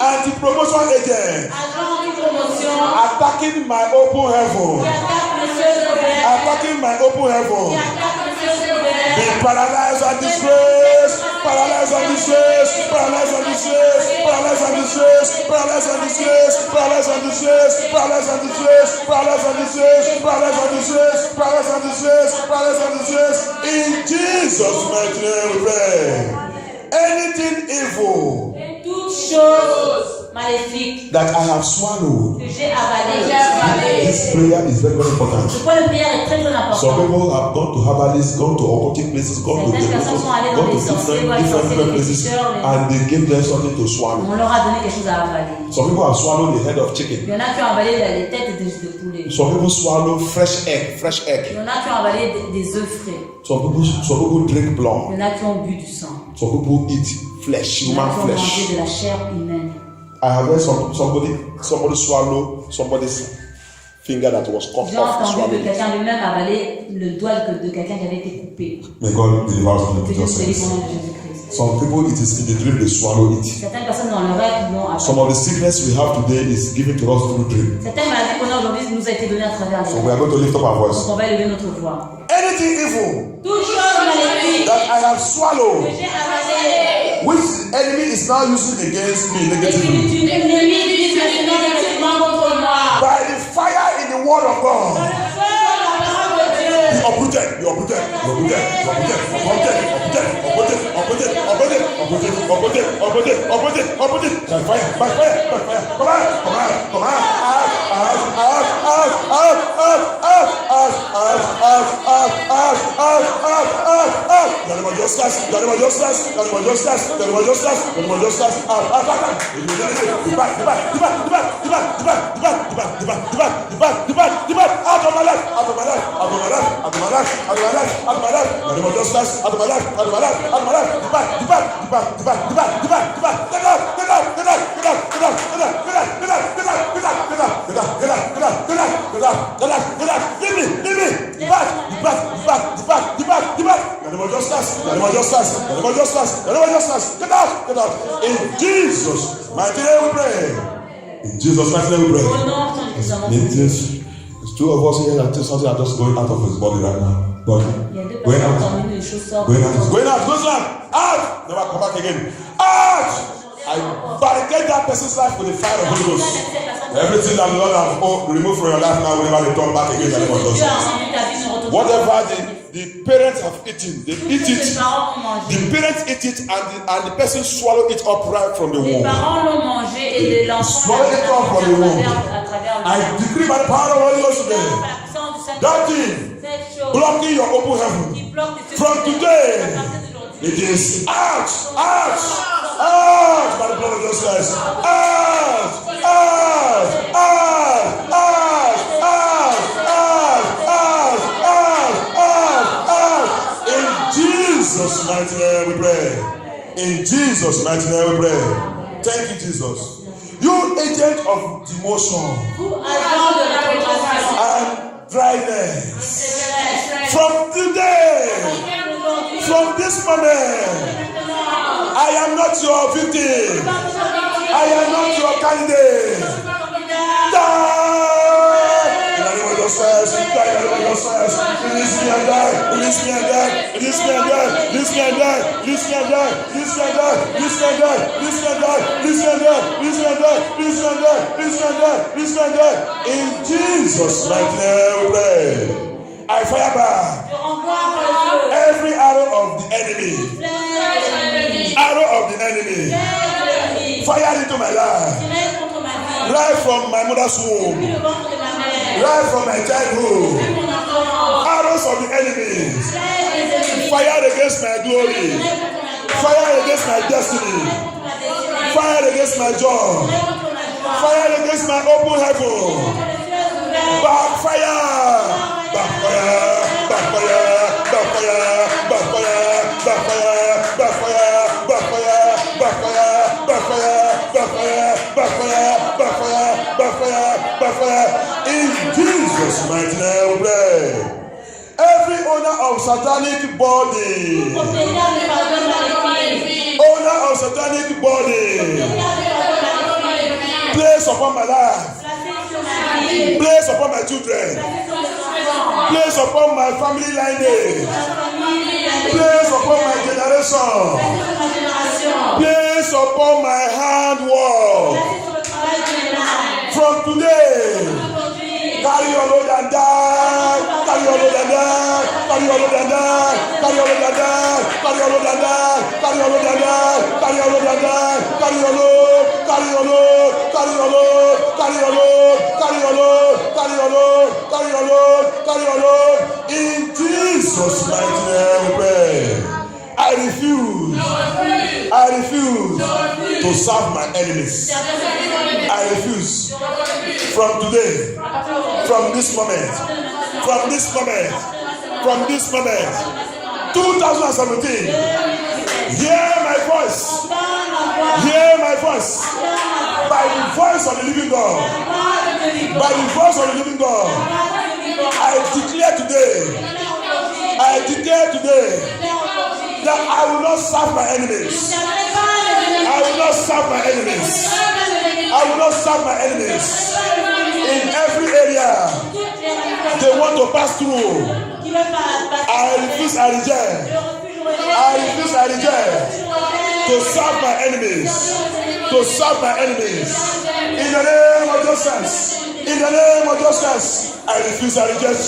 Anti-promotion agent. Agent anti-promotion. Attacking my open heaven. Qui attaque le ciel ouvert. Attacking my open Qui heaven. attaque le ciel ouvert. Be paralyzed and disgraced. Paralyzed and disgraced. Paralyzed and disgraced. Paralyzed and disgraced. Paralyzed and disgraced. Paralyzed and disgraced. Paralyzed and disgraced. Paralyzed and disgraced. Paralyzed and disgraced. Paralyzed and disgraced. Paralyzed and disgraced. In Jesus' mighty name we pray. Anything evil Toute chose maléfique that I have swallowed. que j'ai avalée. This prayer is very, very important. Le point de prière est très Some important. people have gone to herbalists, gone to occultic places, gone to Certaines personnes sont allées dans des sorciers, different places, and they give them something to swallow. On leur a donné quelque chose à avaler. Some people have swallowed the head of chicken. Il y en a qui ont avalé les têtes de poulet. Some people swallow fresh egg. Il y en a qui ont avalé des œufs frais. Some people drink blood. Il y en a qui ont bu du sang. Some people eat flesh, Il y en a human qui ont flesh. mangé de la chair humaine. I have heard somebody swallow somebody's finger that was cut J'ai off. entendu Swallow que it. quelqu'un lui-même avalait le doigt de quelqu'un qui avait été coupé. May God deliver us from Que Dieu nous délivre Jesus. au nom de Jésus-Christ. Some people, it is in the dream they swallow it. Certaines personnes dans le rêve l'ont Some avalé. of the sickness we have today is given to us through dream. Certaines maladies qu'on a aujourd'hui nous a été données à travers les So we rêves. are going to lift up our voice. Donc on va élever notre voix. Anything evil Toute chose maléfique that I have que swallowed, j'ai avalée. which the enemy is now using against me Et negatively, qui l'ennemi utilise maintenant négativement contre moi. by the fire in the word of Dans God, le feu de la parole de Dieu. be uprooted, be uprooted, be uprooted, be uprooted, uprooted, uprooted, uprooted, uprooted, uprooted, uprooted, uprooted, uprooted, uprooted, by fire, by fire, by fire. Come on, come on, come on, In Jesus' mighty name we pray. In Jesus' mighty name we pray. Au nom de Jésus, nous avons There's two of us here that something are just going out of his body right now. But Il y a deux going personnes out, parmi nous, les choses sortent. going out, going out, goes out, out, never come back again. Out! I barricade that person's life with the fire of Holy Ghost. Everything that the Lord has removed from your life now will never return back again. Dieu a rendu ta vie ne retourne Whatever the parents have eaten, they eat Les it. parents ont mangé. The parents eat it and the person swallow it up right from the Les womb. parents l'ont mangé et l'enfant Swallow it up from the womb. à travers I le decree by the power of Holy Ghost today, that thing cette chose blocking your open heaven, qui bloque tes from à today, partir d'aujourd'hui. it is out, out, out by the blood of Jesus Christ. Out, out, out, out, out, out, out, out, out. In Jesus' mighty name we pray. In Jesus' mighty name we pray. Thank you, Jesus. You agent of demotion Agent de la progression. and dryness. From today, from this moment, I am not your victim. I am not your candidate. Die! In the name of Jesus, die in the name of Jesus. Release me and die. Release me and die. Release me and die. Release me and die. Release me and die. Release me and die. Release me and die. Release me and die. Release me and die. Release me and die. Release me and die. Release me and die. Release me and die. In Jesus' mighty name we pray. I fire back Je renvoie par le feu. every arrow of the enemy. Arrow of the enemy. Fire into my life. Tirez contre ma vie. Right from my mother's womb. Depuis le ventre de ma mère. Right from my childhood. Mon enfant. Arrows of the enemy. Trêve les ennemis. Fire against my glory. Trêve contre ma gloire. Fire against my destiny. Trêve contre ma destinée. Fire against my job. Trêve contre ma joie. Fire against my open heaven. Contre le ciel ouvert. Backfire. Backfire. Backfire. Backfire. Backfire. Backfire. Backfire. Backfire. Backfire. Backfire. Backfire. Backfire. Backfire. Backfire. Backfire. In Jesus' mighty name we pray. Every owner of satanic body, Propriétaire de pardon maléfique. owner of satanic body, Propriétaire de pardon maléfique. Place upon my life. Place upon my children. Place upon my family lineage. Place upon my generation. Place upon my handwork. From today, carry your load and die. Carry your load and die. Carry your load and die. Carry your load and die. Carry your load and die. Carry your load and die. Carry your load and die. Carry your load. Carry your load. Carry your load. Carry your load. Carry your load. Carry your load. Carry your load. Carry your load. In Jesus' mighty name we pray. I refuse to serve my enemies. I refuse. From today, from this moment, 2017, hear my voice. Hear my voice. By the voice of the living God. By the voice of the living God. I declare today that I will not serve my enemies. I will not serve my enemies. I will not serve my enemies. In every area they want to pass through, I refuse, I reject to serve my enemies. In the name of Jesus. In the name of justice, I refuse, I reject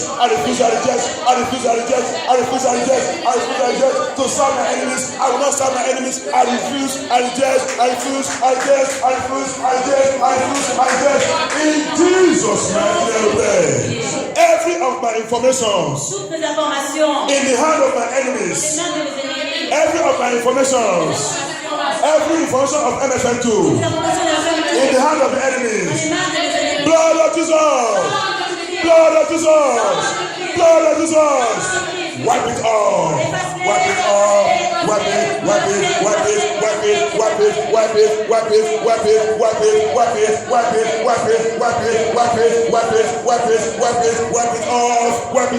to serve my enemies. I will not serve my enemies. I refuse. In Jesus' name, every of my information in the hand of my enemies, every of my information of MFM2 in the hand of the enemies. Blood of Jesus! Wipe it off! Wipe it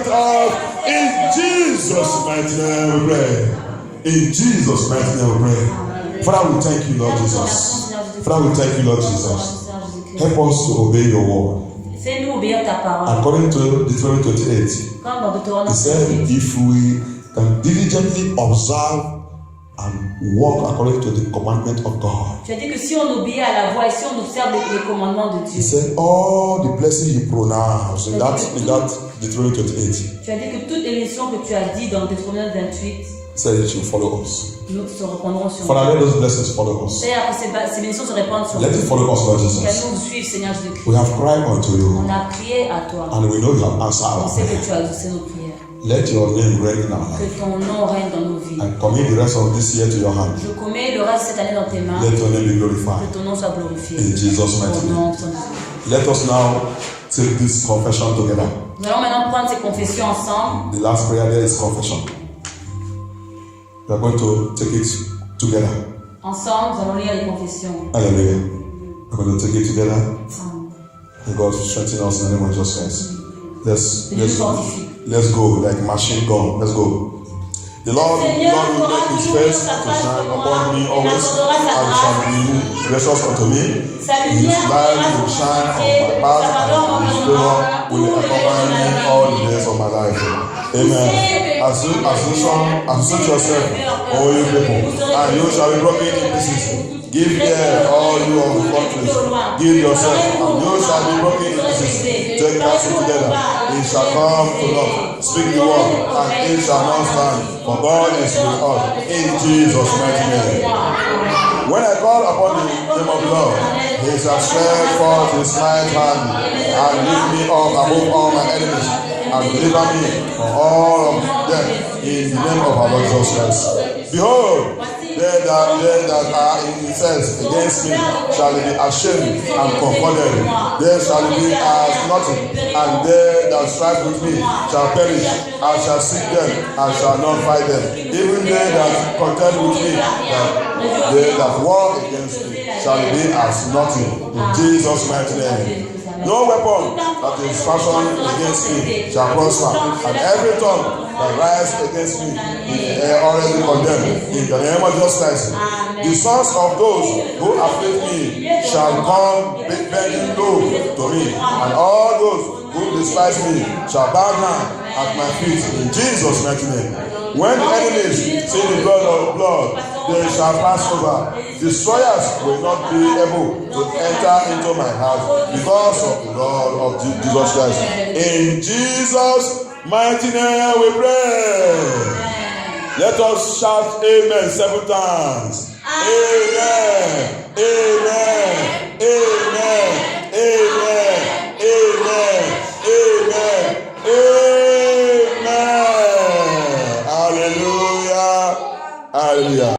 off! In Jesus' mighty name we pray. In Jesus' mighty name we pray. Father, we thank you, Lord Jesus. Help us to obey your word. Fais-nous obéir ta parole. According to Deuteronomy 28, Comme dans Deutéronome he said, if we can diligently observe and walk according to the commandment of God. Tu as dit que si on obéit à la voix et si on observe les commandements de Dieu. He said, all the blessings he pronounced in that Deuteronomy 28. Tu as dit que toutes les leçons que tu as dit dans Deutéronome 28. Said it should follow us. Nous se répondrons sur nous. Father, let those blessings follow us. Seigneur, que ces bénédictions se répandent sur nous. Let it follow us, Lord Jesus. Qu'elles nous suivent, Seigneur Jésus-Christ. We have cried unto you. On a crié à toi. And we know you have answered On our sait prayer. que tu as exaucé nos prières. Let your name reign in our life. Que ton nom règne dans nos vies. I commit the rest of this year to your hand. Je commets le reste de cette année dans tes mains. Let your name be glorified. Que ton nom soit glorifié. In Jesus' mighty name. Let us now take this confession together. Nous allons maintenant prendre ces confessions ensemble. The last prayer there is confession. We are going to take it together. Ensemble, nous allons lire les confessions. Hallelujah. We're going to take it together. May God strengthen us in the name of Jesus Christ. Let's go like machine gun. Let's go. The Lord will make his face to shine upon me always, and shall be gracious unto me. His light will shine on my path, and his favor will accompany me all the days of my life. Amen. Associate yourself, all you people, and you shall be broken in pieces. Give ear, all you of the countries. Give yourself, and you shall be broken in pieces. Take counsel together. It shall come to naught. Speak the word, and it shall not stand. For God is with us. In Jesus' mighty name. When I call upon the name of the Lord, he shall stretch forth his right hand and lift me up above all my enemies, and deliver me from all of them in the name of our Lord Jesus Christ. Behold, they that are incensed against me shall be ashamed and confounded. They shall be as nothing, and they that strive with me shall perish. I shall seek them, and shall not fight them. Even they that contend with me, they that war against me, shall be as nothing. In Jesus' mighty name. No weapon that is fashioned against me shall prosper, and every tongue that rises against me is already condemned. In the name of Jesus Christ, The sons of those who afflict me shall come bending low to me, and all those who despise me shall bow down at my feet in Jesus' mighty name. When the enemies see the blood, they shall pass over. Destroyers will not be able to enter into my house because of the blood of Jesus Christ. In Jesus' mighty name we pray. Let us shout amen 7 times. Amen. Amen. Amen. Amen. Amen. Amen. Amen. Hallelujah. Hallelujah.